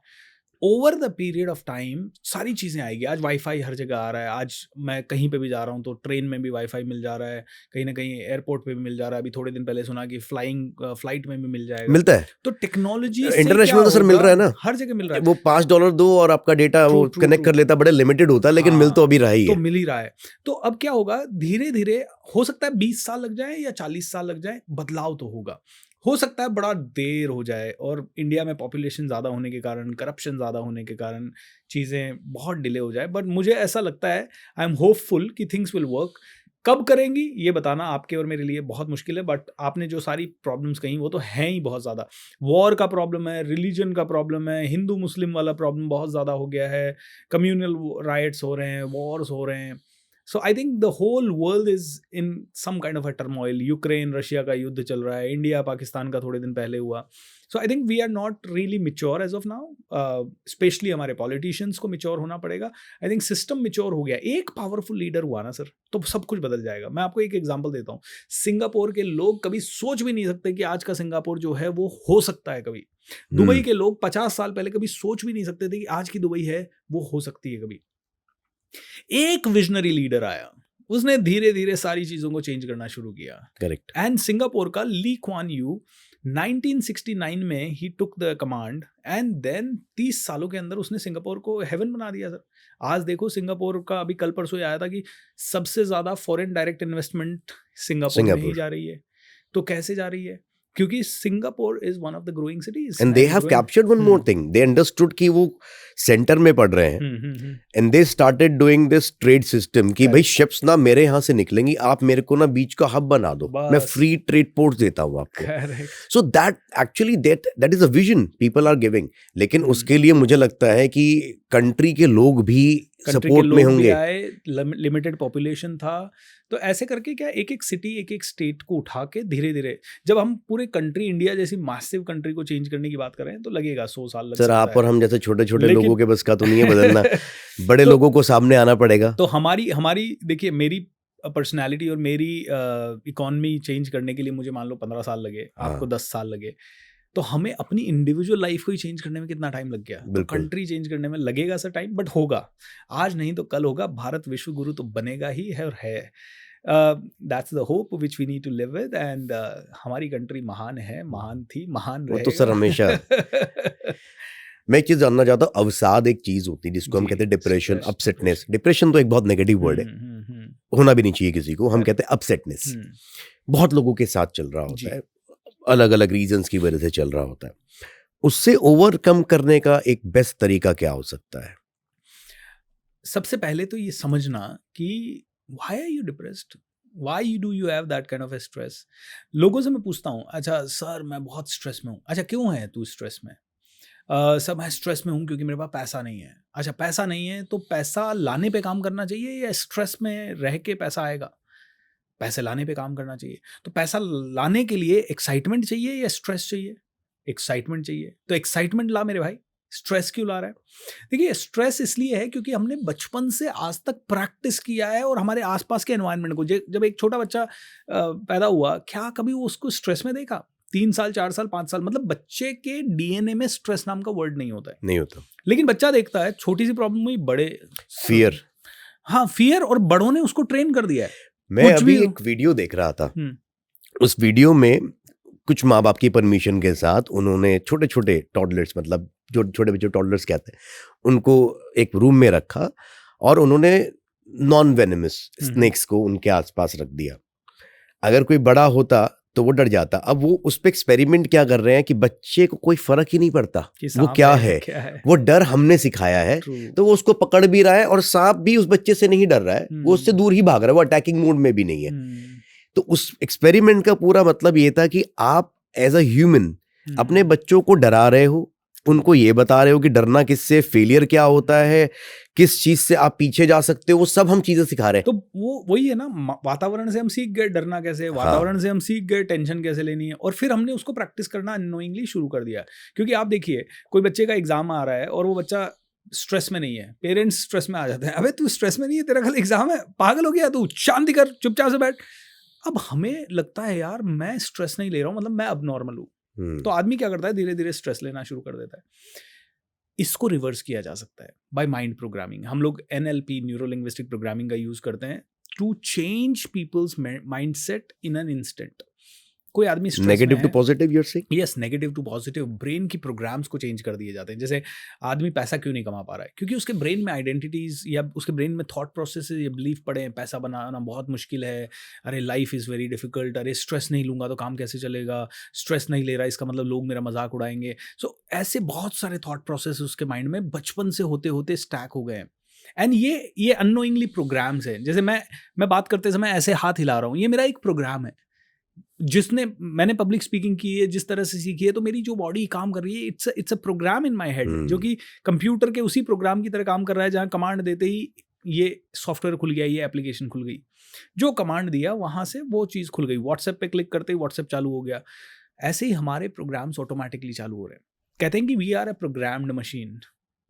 Over the period of time सारी चीज़ें आएगी। आज वाईफाई हर जगह आ रहा है। आज मैं कहीं पे भी जा रहा हूँ तो ट्रेन में भी वाईफाई मिल जा रहा है, कहीं ना कहीं एयरपोर्ट पे भी मिल जा रहा है। अभी थोड़े दिन पहले सुना कि फ्लाइट में भी मिल जाएगा। मिलता है तो टेक्नोलॉजी इंटरनेशनल तो सर मिल रहा है ना, हर जगह मिल रहा है। वो $5 दो और आपका डेटा वो कनेक्ट कर लेता, बड़े लिमिटेड होता है, लेकिन मिल तो अभी रहा ही है। तो मिल ही रहा है। तो अब क्या होगा, धीरे धीरे हो सकता है 20 साल लग जाए या 40 साल लग जाए, बदलाव तो होगा। हो सकता है बड़ा देर हो जाए, और इंडिया में पॉपुलेशन ज़्यादा होने के कारण, करप्शन ज़्यादा होने के कारण चीज़ें बहुत डिले हो जाए। बट मुझे ऐसा लगता है, आई एम होपफुल कि थिंग्स विल वर्क। कब करेंगी ये बताना आपके और मेरे लिए बहुत मुश्किल है, बट आपने जो सारी प्रॉब्लम्स कही वो तो हैं ही बहुत ज़्यादा। वॉर का प्रॉब्लम है, रिलीजन का प्रॉब्लम है, हिंदू मुस्लिम वाला प्रॉब्लम बहुत ज़्यादा हो गया है, कम्युनल राइट्स हो रहे हैं, वॉर्स हो रहे हैं। So I think the whole world is in some kind of a turmoil. Ukraine Russia का युद्ध चल रहा है, इंडिया पाकिस्तान का थोड़े दिन पहले हुआ। So I think we are not really mature as of now. Specially हमारे पॉलिटिशियंस को मिच्योर होना पड़ेगा। आई थिंक सिस्टम मिच्योर हो गया। एक पावरफुल लीडर हुआ ना सर, तो सब कुछ बदल जाएगा। मैं आपको एक एग्जांपल देता हूँ। सिंगापुर के लोग कभी सोच भी नहीं सकते कि आज का सिंगापुर जो है वो हो सकता है कभी। दुबई के लोग 50 साल पहले कभी सोच भी नहीं सकते थे कि आज की दुबई है वो हो सकती है कभी। एक विजनरी लीडर आया, उसने धीरे धीरे सारी चीजों को चेंज करना शुरू किया। करेक्ट। एंड सिंगापुर का ली क्वान यू 1969 में ही took the command, and then 30 सालों के अंदर उसने सिंगापुर को हेवन बना दिया सर। आज देखो सिंगापुर का, अभी कल परसों आया था कि सबसे ज्यादा फॉरेन डायरेक्ट इन्वेस्टमेंट सिंगापुर में ही जा रही है। तो कैसे जा रही है? क्योंकि Singapore is one of the growing cities, and they have captured one more thing. They understood कि वो सेंटर में पड़ रहे हैं, and they started doing this trade system कि भाई शिप्स ना मेरे यहाँ से निकलेंगी, आप मेरे को ना बीच का हब बना दो, मैं फ्री ट्रेड पोर्ट देता हूँ आपको। So that actually that is a vision people are giving. लेकिन उसके लिए मुझे लगता है कि कंट्री के लोग भी सपोर्ट में होंगे। लिमिटेड पॉपुलेशन था, तो ऐसे करके क्या एक एक सिटी, एक एक स्टेट को उठा के धीरे धीरे, जब हम पूरे कंट्री, इंडिया जैसी मासिव कंट्री को चेंज करने की बात कर रहे हैं तो लगेगा 100 साल लग सर। आप और हम जैसे छोटे छोटे लोगों के बस का तो नहीं है बदलना। बड़े लोगों को सामने आना पड़ेगा। तो हमारी देखिए, मेरी पर्सनैलिटी और मेरी इकोनॉमी चेंज करने के लिए मुझे मान लो 15 साल लगे, आपको 10 साल लगे, तो हमें अपनी इंडिविजुअल लाइफ को ही चेंज करने में कितना टाइम लग गया, तो बिल्कुल। कंट्री चेंज करने में लगेगा सा टाइम, बट होगा, आज नहीं तो कल होगा। भारत विश्व गुरु तो बनेगा ही है, और है। That's the hope which we need to live with, and हमारी कंट्री महान है, महान थी, महान वो तो सर रहेगा। हमेशा। मैं एक चीज जानना चाहता हूँ, अवसाद एक चीज होती है जिसको हम जी, कहते हैं डिप्रेशन, stress, अपसेटनेस। डिप्रेशन तो एक बहुत नेगेटिव वर्ड है, होना भी नहीं चाहिए किसी को। हम कहते हैं अपसेटनेस, बहुत लोगों के साथ चल रहा जी। होता है, अलग अलग रीजंस की वजह से चल रहा होता है। उससे ओवरकम करने का एक बेस्ट तरीका क्या हो सकता है? सबसे पहले तो ये समझना कि why are you depressed, why do you have that kind of stress. लोगों से मैं पूछता हूँ, अच्छा सर मैं बहुत स्ट्रेस में हूँ। अच्छा क्यों है तू स्ट्रेस में? सर मैं स्ट्रेस में हूँ क्योंकि मेरे पास पैसा नहीं है। अच्छा पैसा नहीं है तो पैसा लाने पे काम करना चाहिए या स्ट्रेस में रह के पैसा आएगा? पैसे लाने पे काम करना चाहिए। तो पैसा लाने के लिए एक्साइटमेंट चाहिए या स्ट्रेस चाहिए? एक्साइटमेंट चाहिए। तो एक्साइटमेंट ला मेरे भाई, स्ट्रेस क्यों ला रहा है? देखिए स्ट्रेस इसलिए है क्योंकि हमने बचपन से आज तक प्रैक्टिस किया है, और हमारे आसपास के एनवायरनमेंट को, जब एक छोटा बच्चा पैदा हुआ, क्या कभी वो उसको स्ट्रेस में देखा? 3 साल, 4 साल, 5 साल, मतलब बच्चे के डीएनए में स्ट्रेस नाम का वर्ड नहीं होता है। नहीं होता। लेकिन बच्चा देखता है छोटी सी प्रॉब्लम हुई, बड़े फियर। हाँ फियर, और बड़ों ने उसको ट्रेन कर दिया है। मैं कुछ अभी भी एक वीडियो देख रहा था, हम्म, उस वीडियो में कुछ माँ बाप की परमिशन के साथ उन्होंने छोटे छोटे टॉडलर्स, मतलब जो छोटे बच्चे टॉडलर्स कहते हैं, उनको एक रूम में रखा और उन्होंने नॉन वेनेमस स्नेक्स को उनके आसपास रख दिया। अगर कोई बड़ा होता तो वो डर जाता। अब वो उस पर एक्सपेरिमेंट क्या कर रहे हैं कि बच्चे को कोई फर्क ही नहीं पड़ता कि वो सांप क्या है, है, वो डर हमने सिखाया है। True. तो वो उसको पकड़ भी रहा है और सांप भी उस बच्चे से नहीं डर रहा है, वो उससे दूर ही भाग रहा है, वो अटैकिंग मोड में भी नहीं है। तो उस एक्सपेरिमेंट का पूरा मतलब ये था कि आप एज अ ह्यूमन अपने बच्चों को डरा रहे हो, उनको ये बता रहे हो कि डरना किससे, फेलियर क्या होता है, किस चीज से आप पीछे जा सकते हो, वो सब हम चीजें सिखा रहे हैं। तो वो वही है ना, वातावरण से हम सीख गए डरना कैसे, वातावरण से हम सीख गए टेंशन कैसे लेनी है, और फिर हमने उसको प्रैक्टिस करना अननोइंगली शुरू कर दिया। क्योंकि आप देखिए कोई बच्चे का एग्जाम आ रहा है और वो बच्चा स्ट्रेस में नहीं है, पेरेंट्स स्ट्रेस में आ जाते हैं, अबे तू स्ट्रेस में नहीं है, तेरा कल एग्जाम है, पागल हो गया तू, शांति कर, चुपचाप से बैठ। अब हमें लगता है यार मैं स्ट्रेस नहीं ले रहा हूँ, मतलब मैं अब नॉर्मल हूँ। तो आदमी क्या करता है, धीरे धीरे स्ट्रेस लेना शुरू कर देता है। इसको रिवर्स किया जा सकता है बाय माइंड प्रोग्रामिंग। हम लोग NLP, न्यूरो लिंग्विस्टिक प्रोग्रामिंग का यूज करते हैं to change people's mindset in an instant. कोई आदमी स्ट्रेस में नेगेटिव टू है, positive, your saying? Yes, negative to positive, brain की प्रोग्राम्स को चेंज कर दिए जाते हैं। जैसे आदमी पैसा क्यों नहीं कमा पा रहा है, क्योंकि उसके ब्रेन में आइडेंटिटीज या उसके ब्रेन में थॉट प्रोसेस या बिलीफ पड़े हैं, पैसा बनाना बहुत मुश्किल है, अरे लाइफ इज़ वेरी डिफिकल्ट, अरे स्ट्रेस नहीं लूंगा तो काम कैसे चलेगा, स्ट्रेस नहीं ले रहा इसका मतलब लोग मेरा मजाक उड़ाएंगे। सो ऐसे बहुत सारे थॉट प्रोसेस उसके माइंड में बचपन से होते होते स्टैक हो गए हैं। एंड ये अननोइंगली प्रोग्राम्स हैं। जैसे मैं बात करते समय ऐसे हाथ हिला रहा हूँ, ये मेरा एक प्रोग्राम है जिसने, मैंने पब्लिक स्पीकिंग की है जिस तरह से सीखी है, तो मेरी जो बॉडी काम कर रही है, it's a program in my head, जो कि कंप्यूटर के उसी प्रोग्राम की तरह काम कर रहा है, जहाँ कमांड देते ही ये सॉफ्टवेयर खुल गया, ये एप्लीकेशन खुल गई, जो कमांड दिया वहाँ से वो चीज़ खुल गई, व्हाट्सएप पे क्लिक करते ही व्हाट्सएप चालू हो गया। ऐसे ही हमारे प्रोग्राम्स ऑटोमेटिकली चालू हो रहे हैं। कहते हैं कि we are a programmed machine.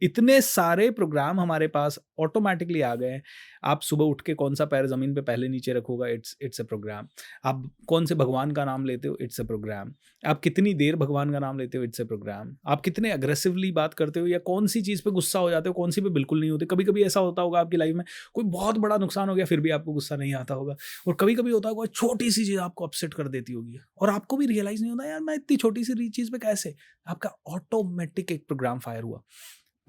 इतने सारे प्रोग्राम हमारे पास ऑटोमेटिकली आ गए हैं। आप सुबह उठ के कौन सा पैर ज़मीन पे पहले नीचे रखोगा, इट्स अ प्रोग्राम। आप कौन से भगवान का नाम लेते हो, इट्स अ प्रोग्राम। आप कितनी देर भगवान का नाम लेते हो, इट्स अ प्रोग्राम। आप कितने अग्रेसिवली बात करते हो, या कौन सी चीज़ पे गुस्सा हो जाते हो, कौन सी पे बिल्कुल नहीं होते। कभी कभी ऐसा होता होगा आपकी लाइफ में, कोई बहुत बड़ा नुकसान हो गया फिर भी आपको गुस्सा नहीं आता होगा, और कभी कभी होता होगा छोटी सी चीज़ आपको अपसेट कर देती होगी और आपको भी रियलाइज़ नहीं होता यार मैं इतनी छोटी सी चीज़ पे कैसे, आपका ऑटोमेटिक एक प्रोग्राम फायर हुआ।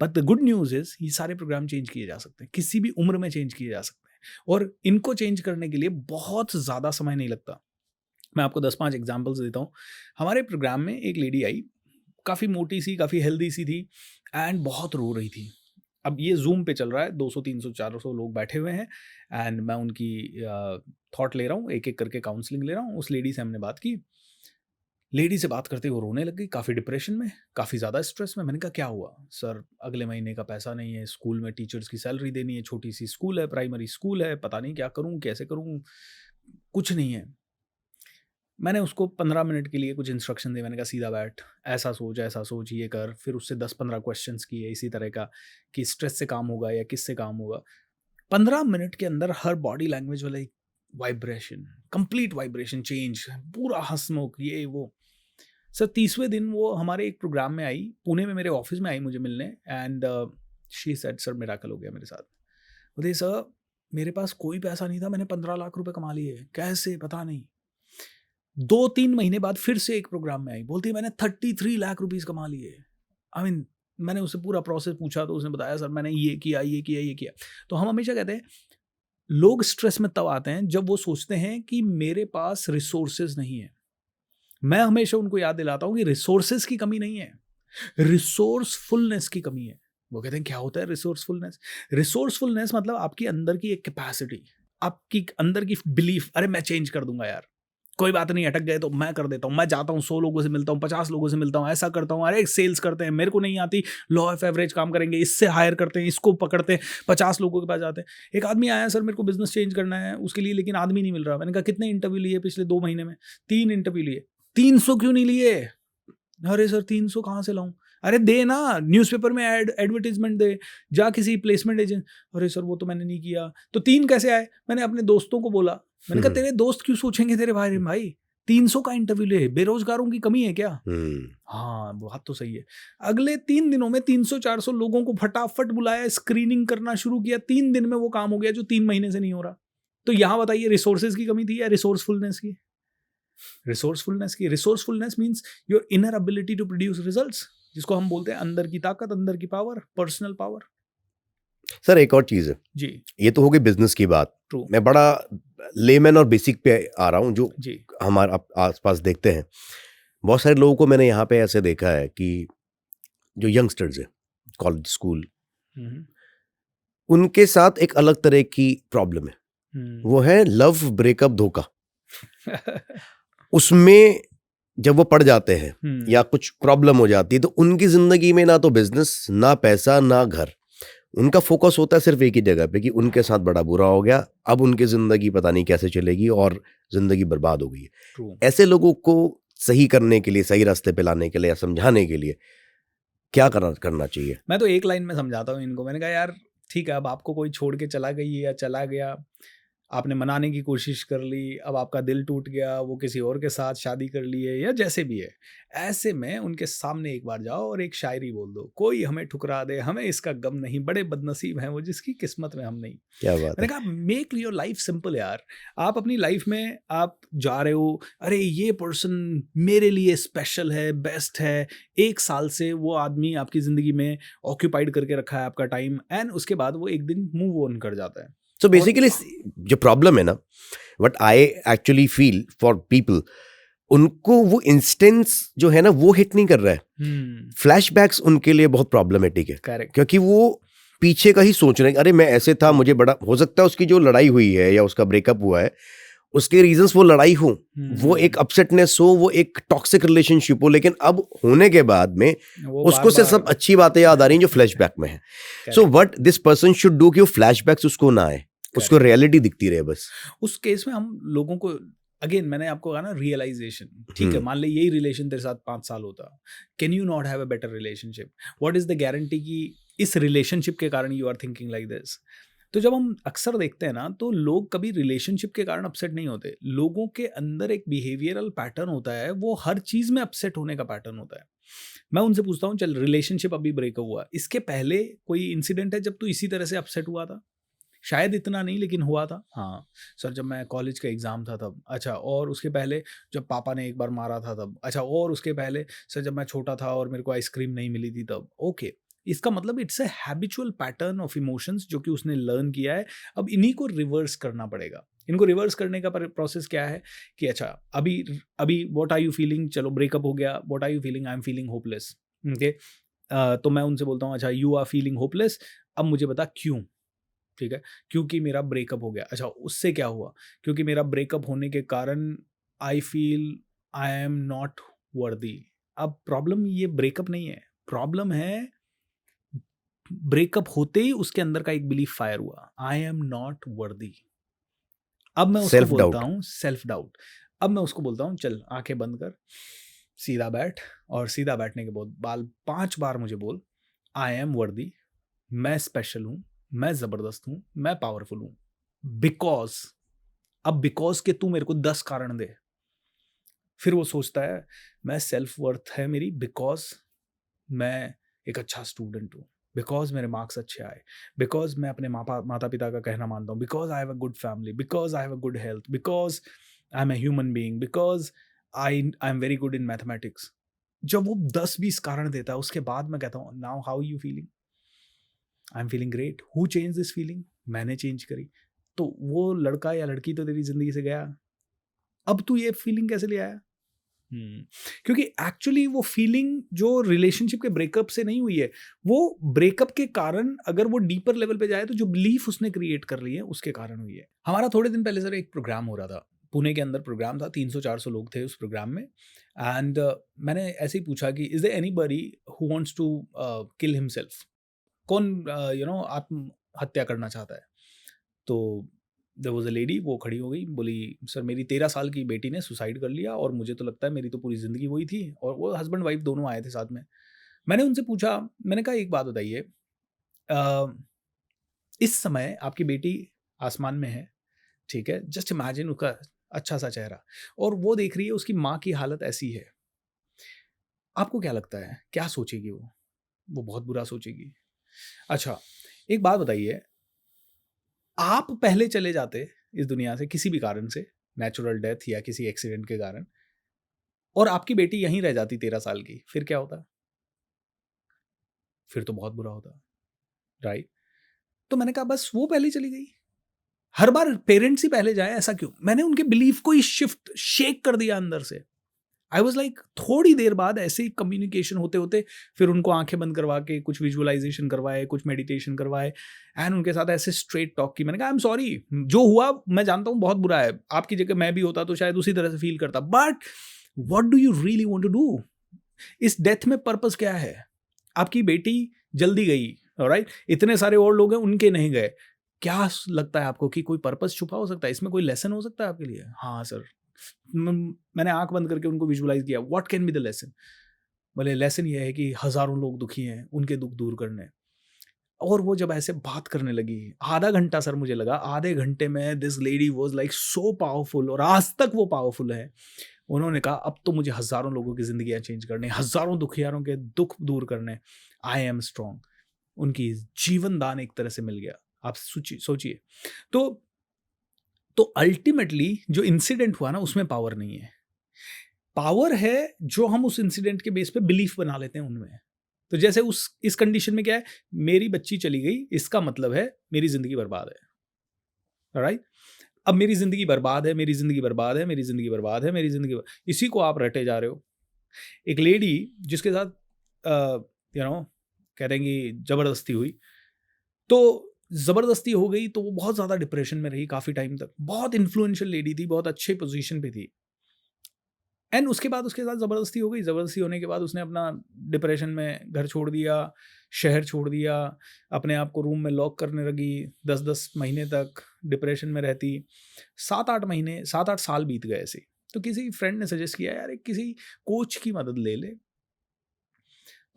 But the good news is ये सारे प्रोग्राम चेंज किए जा सकते हैं, किसी भी उम्र में चेंज किए जा सकते हैं, और इनको चेंज करने के लिए बहुत ज़्यादा समय नहीं लगता। मैं आपको 10-5 एग्जांपल्स देता हूँ। हमारे प्रोग्राम में एक लेडी आई, काफ़ी मोटी सी, काफ़ी हेल्दी सी थी, एंड बहुत रो रही थी। अब ये जूम पे चल रहा है, 200 300 400 लोग बैठे हुए हैं, एंड मैं उनकी थॉट ले रहा हूँ, एक एक करके काउंसलिंग ले रहा हूँ। उस लेडी से हमने बात की, लेडी से बात करते वो रोने लग गई, काफ़ी डिप्रेशन में, काफ़ी ज़्यादा स्ट्रेस में। मैंने कहा क्या हुआ? सर अगले महीने का पैसा नहीं है, स्कूल में टीचर्स की सैलरी देनी है, छोटी सी स्कूल है, प्राइमरी स्कूल है, पता नहीं क्या करूँ, कैसे करूँ, कुछ नहीं है। मैंने उसको 15 मिनट के लिए कुछ इंस्ट्रक्शन दिए। मैंने कहा सीधा बैठ, ऐसा सोच, ये कर। फिर उससे 10-15 क्वेश्चंस किए इसी तरह का, कि स्ट्रेस से काम होगा या किससे काम होगा। 15 मिनट के अंदर हर बॉडी लैंग्वेज वाला वाइब्रेशन, कंप्लीट वाइब्रेशन चेंज, पूरा हंसमुख, ये वो। सर 30वें दिन वो हमारे एक प्रोग्राम में आई, पुणे में मेरे ऑफिस में आई मुझे मिलने, and she said sir miracle हो गया मेरे साथ। बोले सर मेरे पास कोई पैसा नहीं था, मैंने 15 लाख रुपए कमा लिए, कैसे पता नहीं। 2-3 महीने बाद फिर से एक प्रोग्राम में आई, बोलती है मैंने 33 लाख रुपीस कमा लिए। आई मीन मैंने उससे पूरा प्रोसेस पूछा तो उसने बताया सर मैंने ये किया ये किया ये किया। तो हम हमेशा कहते हैं लोग स्ट्रेस में तब आते हैं जब वो सोचते हैं कि मेरे पास रिसोर्सेज नहीं है। मैं हमेशा उनको याद दिलाता हूं कि रिसोर्सेज की कमी नहीं है, रिसोर्सफुलनेस की कमी है। वो कहते हैं क्या होता है रिसोर्सफुलनेस? रिसोर्सफुलनेस मतलब आपकी अंदर की एक कैपेसिटी, आपकी अंदर की बिलीफ, अरे मैं चेंज कर दूंगा यार, कोई बात नहीं, अटक गए तो मैं कर देता हूँ, मैं जाता हूँ 100 लोगों से मिलता हूँ, 50 लोगों से मिलता हूँ, ऐसा करता हूँ, अरे सेल्स करते हैं, मेरे को नहीं आती, लॉ ऑफ एवरेज काम करेंगे, इससे हायर करते हैं, इसको पकड़ते हैं, 50 लोगों के पास जाते हैं। एक आदमी आया सर मेरे को बिजनेस चेंज करना है उसके लिए, लेकिन आदमी नहीं मिल रहा। मैंने कहा कितने इंटरव्यू लिए पिछले 2 महीने में? 3 इंटरव्यू लिए। 300 क्यों नहीं लिए? अरे सर 300 कहाँ से लाऊं? अरे दे ना, न्यूज़पेपर में एडवर्टीजमेंट दे, जा किसी प्लेसमेंट एजेंट। अरे सर वो तो मैंने नहीं किया। तो 3 कैसे आए? मैंने अपने दोस्तों को बोला, मैंने कहा तेरे दोस्त क्यों सोचेंगे तेरे बारे में भाई, 300 का इंटरव्यू ले, बेरोजगारों की कमी है क्या? हाँ बात तो सही है। अगले 3 दिनों में 300-400 लोगों को फटाफट बुलाया, स्क्रीनिंग करना शुरू किया, 3 दिन में वो काम हो गया जो 3 महीने से नहीं हो रहा। तो यहाँ बताइए रिसोर्सेज की कमी थी या रिसोर्सफुलनेस की? रिसोर्सफुलनेस की। Resourcefulness means your inner ability to produce results, जिसको हम बोलते हैं अंदर की ताकत, अंदर की पावर, पर्सनल पावर। सर एक और चीज़ है जी ये तो हो गई बिजनेस की बात। ट्रू मैं बड़ा लेमैन और बेसिक पे आ रहा हूँ जो जी हमारे आसपास देखते हैं। बहुत सारे लोगों को मैंने यहाँ पे ऐसे देखा है कि जो यंगस्टर्स हैं कॉलेज स्कूल, हम्म, उनके साथ एक अलग तरह की प्रॉब्लम है। वो है लव ब्रेकअप धोखा। उसमें जब वो पड़ जाते हैं या कुछ प्रॉब्लम हो जाती है तो उनकी जिंदगी में ना तो बिजनेस, ना पैसा, ना घर, उनका फोकस होता है सिर्फ एक ही जगह पे कि उनके साथ बड़ा बुरा हो गया, अब उनकी जिंदगी पता नहीं कैसे चलेगी और जिंदगी बर्बाद हो गई है। ट्रू। ऐसे लोगों को सही करने के लिए, सही रास्ते पे लाने के लिए या समझाने के लिए क्या करना चाहिए? मैं तो एक लाइन में समझाता हूँ इनको। मैंने कहा यार ठीक है, अब आपको कोई छोड़ के चला गई या चला गया, आपने मनाने की कोशिश कर ली, अब आपका दिल टूट गया, वो किसी और के साथ शादी कर ली है या जैसे भी है, ऐसे में उनके सामने एक बार जाओ और एक शायरी बोल दो, कोई हमें ठुकरा दे हमें इसका गम नहीं, बड़े बदनसीब हैं वो जिसकी किस्मत में हम नहीं। क्या बात मैंने है। कहा मेक योर लाइफ सिंपल यार। आप अपनी लाइफ में आप जा रहे हो, अरे ये पर्सन मेरे लिए स्पेशल है, बेस्ट है, 1 साल से वो आदमी आपकी ज़िंदगी में ऑक्यूपाइड करके रखा है आपका टाइम, एंड उसके बाद वो एक दिन मूव ऑन कर जाता है। सो बेसिकली जो प्रॉब्लम है ना, what I actually feel for people, उनको वो इंस्टेंस जो है ना वो हिट नहीं कर रहा है। फ्लैशबैक्स उनके लिए बहुत प्रॉब्लमेटिक है, करेक्ट। क्योंकि वो पीछे का ही सोच रहे हैं। अरे मैं ऐसे था, मुझे बड़ा हो सकता है उसकी जो लड़ाई हुई है या उसका ब्रेकअप हुआ है उसके रीजंस वो लड़ाई हो, वो एक अपसेटनेस हो, वो एक टॉक्सिक रिलेशनशिप हो, लेकिन अब होने के बाद में उसको से सब अच्छी बातें याद आ रही हैं जो फ्लैशबैक में है। So what this person should do कि वो फ्लैशबैक्स उसको ना आए, उसको रियलिटी दिखती रहे बस। उस केस में हम लोगों को अगेन मैंने आपको कहा ना रियलाइजेशन, ठीक है, मान ले यही रिलेशन तेरे साथ 5 साल होता, can you not have a better relationship? What is the guarantee कि इस रिलेशनशिप के कारण you are thinking like this? तो जब हम अक्सर देखते हैं ना तो लोग कभी रिलेशनशिप के कारण अपसेट नहीं होते, लोगों के अंदर एक बिहेवियरल पैटर्न होता है, वो हर चीज में अपसेट होने का पैटर्न होता है। मैं उनसे पूछता हूँ चल रिलेशनशिप अभी ब्रेकअप हुआ, इसके पहले कोई इंसिडेंट है जब तू इसी तरह से अपसेट हुआ था? शायद इतना नहीं लेकिन हुआ था। हाँ सर जब मैं कॉलेज का एग्ज़ाम था तब। अच्छा और उसके पहले जब पापा ने एक बार मारा था तब। अच्छा और उसके पहले सर जब मैं छोटा था और मेरे को आइसक्रीम नहीं मिली थी तब। ओके, इसका मतलब it's a habitual pattern of emotions जो कि उसने लर्न किया है। अब इन्हीं को रिवर्स करना पड़ेगा। इनको रिवर्स करने का प्रोसेस क्या है कि अच्छा अभी अभी व्हाट आर यू फीलिंग, चलो ब्रेकअप हो गया, what are you feeling? I am feeling hopeless. Okay, तो मैं उनसे बोलता हूँ अच्छा यू आर फीलिंग होपलेस, अब मुझे बता क्यों? ठीक है, क्योंकि मेरा ब्रेकअप हो गया। अच्छा उससे क्या हुआ? क्योंकि मेरा ब्रेकअप होने के कारण I feel I am not worthy. अब प्रॉब्लम ये ब्रेकअप नहीं है, प्रॉब्लम है ब्रेकअप होते ही उसके अंदर का एक बिलीफ फायर हुआ, आई एम नॉट वर्दी। अब मैं उसको सेल्फ बोलता डाउट। हूँ सेल्फ डाउट। अब मैं उसको बोलता हूँ चल आंखें बंद कर, सीधा बैठ, और सीधा बैठने के बाद 5 बार मुझे बोल आई एम वर्दी, मैं स्पेशल हूं, मैं जबरदस्त हूं, मैं पावरफुल हूं, बिकॉज अब बिकॉज के तू मेरे को 10 कारण दे। फिर वो सोचता है मैं सेल्फ वर्थ है मेरी बिकॉज मैं एक अच्छा स्टूडेंट हूँ, बिकॉज मेरे मार्क्स अच्छे आए, बिकॉज मैं अपने माता पिता का कहना मानता हूँ, because I have a good family, because I have a good health, because I am a human being, because I am very good in mathematics. जब वो 10-20 कारण देता है उसके बाद मैं कहता हूँ now how you feeling? I am feeling great. Who change this feeling? मैंने चेंज करी। तो वो लड़का या लड़की तो तेरी जिंदगी से गया, अब तू ये फीलिंग कैसे ले आया? क्योंकि एक्चुअली वो फीलिंग जो रिलेशनशिप के ब्रेकअप से नहीं हुई है, वो ब्रेकअप के कारण अगर वो डीपर लेवल पे जाए तो जो बिलीफ उसने क्रिएट कर ली है उसके कारण हुई है। हमारा थोड़े दिन पहले सर एक प्रोग्राम हो रहा था, पुणे के अंदर प्रोग्राम था, 300-400 लोग थे उस प्रोग्राम में। एंड मैंने ऐसे ही पूछा कि is there anybody who wants to kill himself? कौन आत्महत्या करना चाहता है? तो देयर वाज अ लेडी, वो खड़ी हो गई, बोली सर मेरी 13 साल की बेटी ने सुसाइड कर लिया और मुझे तो लगता है मेरी तो पूरी ज़िंदगी वही थी। और वो हस्बैंड वाइफ दोनों आए थे साथ में। मैंने उनसे पूछा, मैंने कहा एक बात बताइए, अ, इस समय आपकी बेटी आसमान में है, ठीक है? जस्ट इमेजिन उसका अच्छा-सा चेहरा और वो देख रही है उसकी माँ की हालत ऐसी है। आपको क्या लगता है, क्या सोचेगी वो? वो बहुत बुरा सोचेगी। अच्छा, एक बात बताइए, आप पहले चले जाते इस दुनिया से किसी भी कारण से, नेचुरल डेथ या किसी एक्सीडेंट के कारण, और आपकी बेटी यहीं रह जाती 13 साल की, फिर क्या होता? फिर तो बहुत बुरा होता, राइट? तो मैंने कहा बस वो पहले चली गई। हर बार पेरेंट्स ही पहले जाए, ऐसा क्यों? मैंने उनके बिलीफ को ही शिफ्ट शेक कर दिया अंदर से। आई वाज लाइक थोड़ी देर बाद ऐसे ही कम्युनिकेशन होते होते फिर उनको आंखें बंद करवा के कुछ विजुअलाइजेशन करवाए, कुछ मेडिटेशन करवाए, एंड उनके साथ ऐसे स्ट्रेट टॉक की। मैंने कहा आई एम सॉरी, जो हुआ मैं जानता हूँ बहुत बुरा है, आपकी जगह मैं भी होता तो शायद उसी तरह से फील करता, but what do you really want to do? इस डेथ में पर्पस क्या है? आपकी बेटी जल्दी गई, राइट? इतने सारे और लोग हैं उनके नहीं गए। क्या लगता है आपको कि कोई पर्पस छुपा हो सकता है इसमें? कोई लेसन हो सकता है आपके लिए? हाँ सर। मैंने आंख बंद करके उनको विजुअलाइज किया, what can be the lesson? बोले लेसन ये है कि हजारों लोग दुखी हैं, उनके दुख दूर करने। और वो जब ऐसे बात करने लगी, आधा घंटा सर मुझे लगा, आधे घंटे में this lady was like so powerful, और आज तक वो पावरफुल है। उन्होंने कहा अब तो मुझे हजारों लोगों की जिंदगियां चेंज करनी, हजारों दुखियारों के दुख दूर करने, आई एम स्ट्रॉन्ग। उनकी जीवन दान एक तरह से मिल गया। आप सोचिए। तो तो अल्टीमेटली जो इंसिडेंट हुआ ना उसमें पावर नहीं है, पावर है जो हम उस इंसिडेंट के बेस पे बिलीफ बना लेते हैं उनमें। तो जैसे उस इस कंडीशन में क्या है, मेरी बच्ची चली गई, इसका मतलब है मेरी जिंदगी बर्बाद है, राइट? अब मेरी जिंदगी बर्बाद है, मेरी जिंदगी बर्बाद है, मेरी जिंदगी बर्बाद है, मेरी जिंदगी इसी को आप रटे जा रहे हो। एक लेडी जिसके साथ यू नो कह रहे हैं कि जबरदस्ती हुई, तो जबरदस्ती हो गई तो वो बहुत ज्यादा डिप्रेशन में रही काफी टाइम तक। बहुत इन्फ्लुएंशियल लेडी थी, बहुत अच्छे पोजीशन पे थी, एंड उसके बाद उसके साथ ज़बरदस्ती हो गई। ज़बरदस्ती होने के बाद उसने अपना डिप्रेशन में घर छोड़ दिया, शहर छोड़ दिया, अपने आप को रूम में लॉक करने लगी, 10-10 महीने तक डिप्रेशन में रहती। 7-8 महीने, 7-8 साल बीत गए ऐसे ही। तो किसी फ्रेंड ने सजेस्ट किया यार एक किसी कोच की मदद ले ले।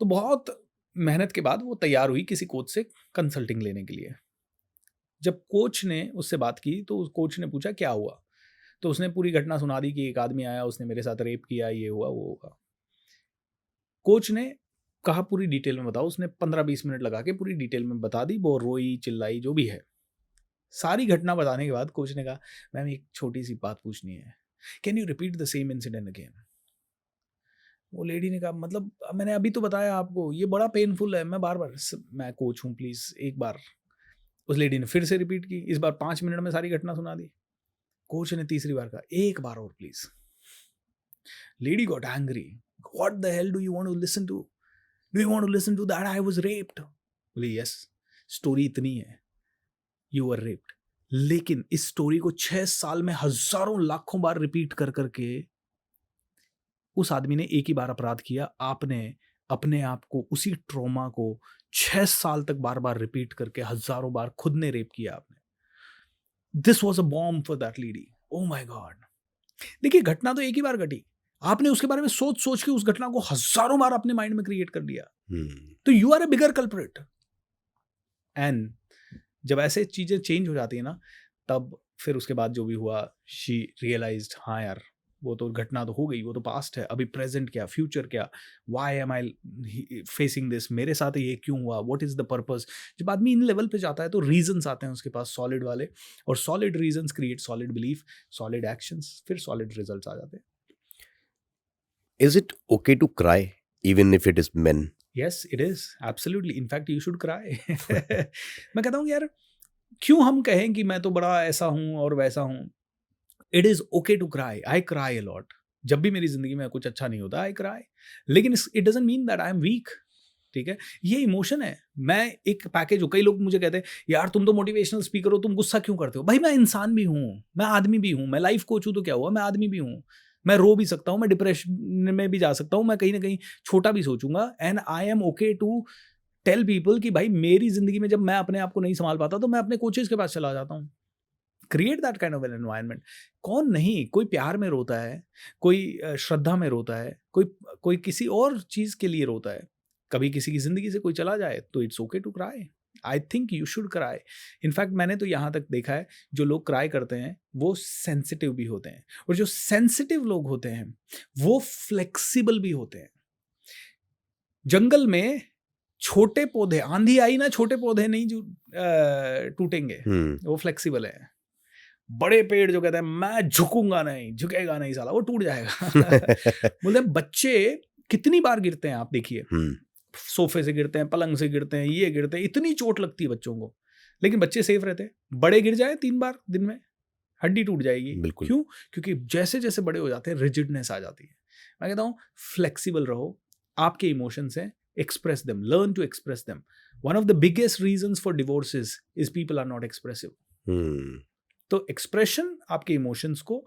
तो बहुत मेहनत के बाद वो तैयार हुई किसी कोच से कंसल्टिंग लेने के लिए। जब कोच ने उससे बात की तो उस कोच ने पूछा क्या हुआ? तो उसने पूरी घटना सुना दी कि एक आदमी आया, उसने मेरे साथ रेप किया, ये हुआ, वो हुआ। कोच ने कहा पूरी डिटेल में बताओ, उसने 15-20 मिनट लगा के पूरी डिटेल में बता दी, वो रोई, चिल्लाई, जो भी है। सारी घटना बताने के बाद कोच ने कहा, मैम एक छोटी सी बात पूछनी है, can you repeat the same incident again? वो लेडी ने कहा मतलब मैंने अभी तो बताया आपको, ये बड़ा पेनफुल है, मैं बार बार मैं कोच हूँ प्लीज एक बार। उस लेडी ने फिर से रिपीट की, इस बार 5 मिनट में सारी घटना सुना दी। कोच ने तीसरी बार कहा एक बार और please. Lady got angry, what the hell do you want to listen to? Do you want to listen to that I was raped? बोले यस, स्टोरी इतनी है, यू वर रेप्ड। लेकिन इस स्टोरी को 6 साल में हजारों लाखों बार रिपीट कर करके उस आदमी ने एक ही बार अपराध किया, आपने अपने आप को उसी ट्रॉमा को 6 साल तक बार बार रिपीट करके हजारों बार खुद ने रेप किया आपने। This was a bomb for that lady. Oh my god. देखिए घटना तो एक ही बार घटी, आपने उसके बारे में सोच सोच के उस घटना को हजारों बार अपने माइंड में क्रिएट कर लिया। तो you are a bigger culprit. And जब ऐसे चीजें चेंज हो जाती है ना, तब फिर उसके बाद जो भी हुआ, शी रियलाइज्ड हाँ यार वो तो घटना तो हो गई, वो तो पास्ट है। अभी प्रेजेंट क्या, फ्यूचर क्या, why am I facing this, मेरे साथ ये क्यों हुआ, व्हाट इज द पर्पस। जब आदमी इन लेवल पे जाता है तो रीजंस आते हैं उसके पास सॉलिड वाले, और solid reasons create solid belief, solid actions, फिर सॉलिड रिजल्ट्स आ जाते हैं। Is it okay to cry even if it is men? Yes, it is. Absolutely. In fact, you should cry. मैं कहता हूँ यार, क्यों हम कहें कि मैं तो बड़ा ऐसा हूँ और वैसा हूँ। It is okay to cry. I cry a lot. जब भी मेरी जिंदगी में कुछ अच्छा नहीं होता, I cry. लेकिन it doesn't mean that I am weak. ठीक है, ये इमोशन है। मैं एक पैकेज हूँ। कई लोग मुझे कहते हैं यार तुम तो मोटिवेशनल स्पीकर हो, तुम गुस्सा क्यों करते हो? भाई मैं इंसान भी हूँ, मैं आदमी भी हूँ, मैं लाइफ कोच हूँ तो क्या हुआ, मैं आदमी भी हूँ। मैं रो भी सकता हूँ, मैं डिप्रेशन में भी जा सकता हूँ, मैं कहीं ना कहीं छोटा भी सोचूंगा। And I am okay to tell people कि भाई मेरी जिंदगी में जब मैं अपने आप को नहीं संभाल पाता तो मैं अपने कोचेस के पास चला जाता हूँ। Create that kind of an environment. कौन नहीं, कोई प्यार में रोता है, कोई श्रद्धा में रोता है, कोई किसी और चीज के लिए रोता है। कभी किसी की जिंदगी से कोई चला जाए तो it's okay to cry. I think you should cry. In fact मैंने तो यहाँ तक देखा है जो लोग क्राई करते हैं वो सेंसिटिव भी होते हैं, और जो सेंसिटिव लोग होते हैं वो फ्लेक्सिबल भी होते हैं। जंगल में छोटे पौधे, आंधी आई ना, छोटे पौधे नहीं जो टूटेंगे, वो फ्लेक्सिबल है। बड़े पेड़ जो कहते हैं मैं झुकूंगा नहीं, झुकेगा नहीं साला, वो टूट जाएगा। बोलते हैं बच्चे कितनी बार गिरते हैं, आप देखिए, सोफे से गिरते हैं, पलंग से गिरते हैं, ये गिरते हैं, इतनी चोट लगती है बच्चों को, लेकिन बच्चे सेफ रहते हैं। बड़े गिर जाए 3 बार दिन में, हड्डी टूट जाएगी। क्यों? क्योंकि जैसे जैसे बड़े हो जाते हैं रिजिडनेस आ जाती है। मैं कहता हूँ फ्लेक्सिबल रहो, आपके इमोशंस हैं, express them, learn to express them. One of the biggest reasons for divorces is people are not expressive. तो एक्सप्रेशन आपके इमोशंस को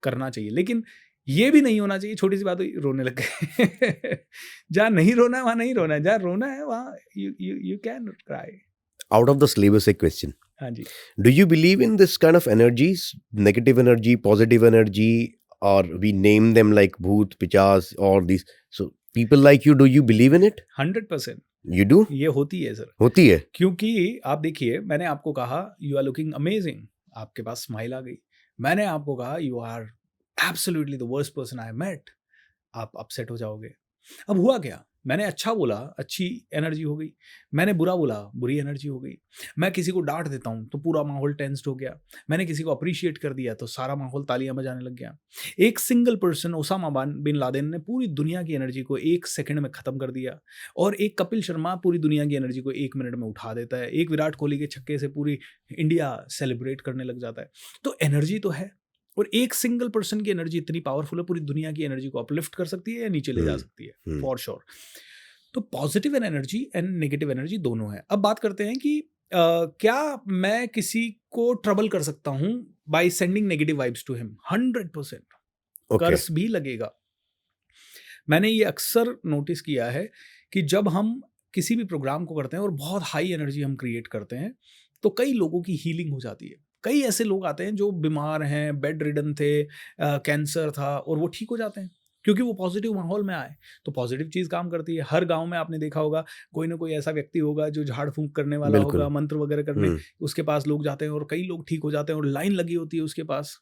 करना चाहिए, लेकिन ये भी नहीं होना चाहिए छोटी सी बात हुई रोने लग गए। जहाँ नहीं रोना है वहाँ नहीं रोना है, जहाँ रोना है वहाँ you can cry. Out of the syllabus एक question. हाँ जी। Do you believe in this kind of energies, negative energy, positive energy, or we name them like bhoot, pichas, or these? So people like you, do you believe in it? 100%. You do? ये होती है sir. होती है। क्योंकि आप देखिए, मैंने आपको कहा you are looking amazing, आपके पास स्माइल आ गई। मैंने आपको कहा you are absolutely the worst person I have met, आप अपसेट हो जाओगे। अब हुआ क्या, मैंने अच्छा बोला, अच्छी एनर्जी हो गई, मैंने बुरा बोला, बुरी एनर्जी हो गई। मैं किसी को डांट देता हूँ तो पूरा माहौल टेंस्ड हो गया, मैंने किसी को अप्रिशिएट कर दिया तो सारा माहौल तालियां बजाने लग गया। एक single person Osama bin Laden ने पूरी दुनिया की एनर्जी को 1 सेकंड में खत्म कर दिया, और एक कपिल शर्मा पूरी दुनिया की एनर्जी को 1 मिनट में उठा देता है। एक विराट कोहली के छक्के से पूरी इंडिया सेलिब्रेट करने लग जाता है। तो एनर्जी तो है, और एक सिंगल पर्सन की एनर्जी इतनी पावरफुल है, पूरी दुनिया की एनर्जी को अपलिफ्ट कर सकती है या नीचे ले जा सकती है, फॉर श्योर। तो positive energy and negative energy दोनों है। अब बात करते हैं कि क्या मैं किसी को ट्रबल कर सकता हूं by sending negative vibes to him? 100%। Curse भी लगेगा। मैंने ये अक्सर नोटिस किया है कि जब हम किसी भी प्रोग्राम को करते हैं और बहुत हाई एनर्जी हम क्रिएट करते हैं तो कई लोगों की हीलिंग हो जाती है। कई ऐसे लोग आते हैं जो बीमार हैं, बेड रिडन थे, कैंसर था, और वो ठीक हो जाते हैं क्योंकि वो पॉजिटिव माहौल में आए। तो पॉजिटिव चीज़ काम करती है। हर गांव में आपने देखा होगा कोई ना कोई ऐसा व्यक्ति होगा जो झाड़ फूंक करने वाला होगा, मंत्र वगैरह करने, उसके पास लोग जाते हैं और कई लोग ठीक हो जाते हैं और लाइन लगी होती है उसके पास।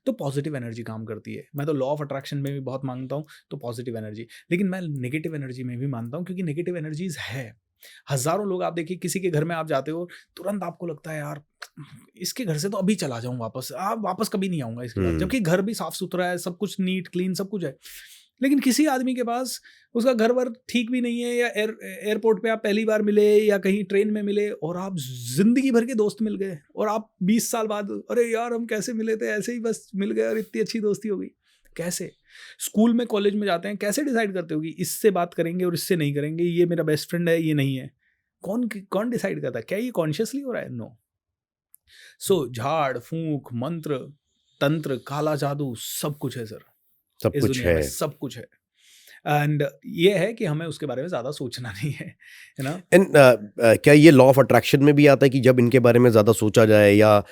तो पॉजिटिव एनर्जी काम करती है। मैं तो लॉ ऑफ अट्रैक्शन में भी बहुत मांगता हूँ तो पॉजिटिव एनर्जी, लेकिन मैं नेगेटिव एनर्जी में भी मानता हूँ क्योंकि नेगेटिव एनर्जीज है। हजारों लोग, आप देखिए किसी के घर में आप जाते हो तुरंत आपको लगता है यार इसके घर से तो अभी चला जाऊं वापस, वापस कभी नहीं आऊंगा इसके बाद, जबकि घर भी साफ सुथरा है, सब कुछ नीट क्लीन सब कुछ है। लेकिन किसी आदमी के पास उसका घर वर ठीक भी नहीं है, या एयरपोर्ट पे आप पहली बार मिले या कहीं ट्रेन में मिले और आप जिंदगी भर के दोस्त मिल गए, और आप 20 साल बाद अरे यार हम कैसे मिले थे, ऐसे ही बस मिल गए और इतनी अच्छी दोस्ती हो गई। कैसे? स्कूल में कॉलेज में जाते हैं, कैसे डिसाइड करते हो कि इससे बात करेंगे और इससे नहीं करेंगे, ये मेरा बेस्ट फ्रेंड है ये नहीं है? कौन डिसाइड करता है? क्या ये कॉन्शियसली हो रहा है? नो। सो झाड़ फूंक, मंत्र तंत्र, काला जादू सब कुछ है सर, सब कुछ है, सब कुछ है। एंड ये है कि हमें उसके बारे में ज्यादा सोचना नहीं है ना। एंड क्या ये लॉ ऑफ अट्रैक्शन में भी आता है कि जब इनके बारे में ज्यादा सोचा जाए या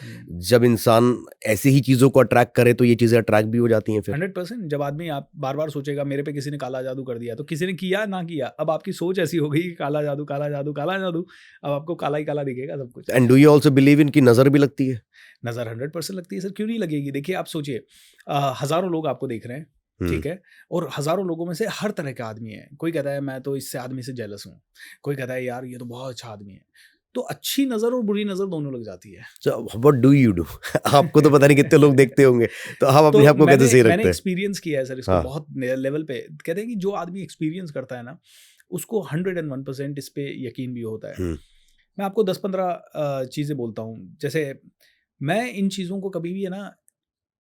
जब इंसान ऐसी ही चीजों को अट्रैक्ट करे तो ये चीजें अट्रैक्ट भी हो जाती हैं फिर? 100%। जब आदमी आप बार बार सोचेगा मेरे पे किसी ने काला जादू कर दिया, तो किसी ने किया ना किया, अब आपकी सोच ऐसी हो गई काला जादू काला जादू काला जादू, अब आपको काला ही काला दिखेगा सब कुछ। And do you also believe in की नजर भी लगती है? नज़र 100% लगती है सर, क्यों नहीं लगेगी? देखिए आप सोचिए, हज़ारों लोग आपको देख रहे हैं, ठीक है? और हज़ारों लोगों में से हर तरह के आदमी हैं। कोई कहता है मैं तो इससे आदमी से जेलस हूँ, कोई कहता है यार ये तो बहुत अच्छा आदमी है। तो अच्छी नज़र और बुरी नज़र दोनों लग जाती है। So what do you do? आपको तो पता नहीं कितने लोग देखते होंगे, तो आप अपने तो आप को कैसे सही मैंने रखते हैं? एक्सपीरियंस किया है सर इसको हाँ। बहुत लेवल पे। कहते हैं कि जो आदमी एक्सपीरियंस करता है ना, उसको 101% इस पे यकीन भी होता है। हुँ, मैं आपको 10-15 चीज़ें बोलता हूँ। जैसे मैं इन चीज़ों को कभी भी है ना,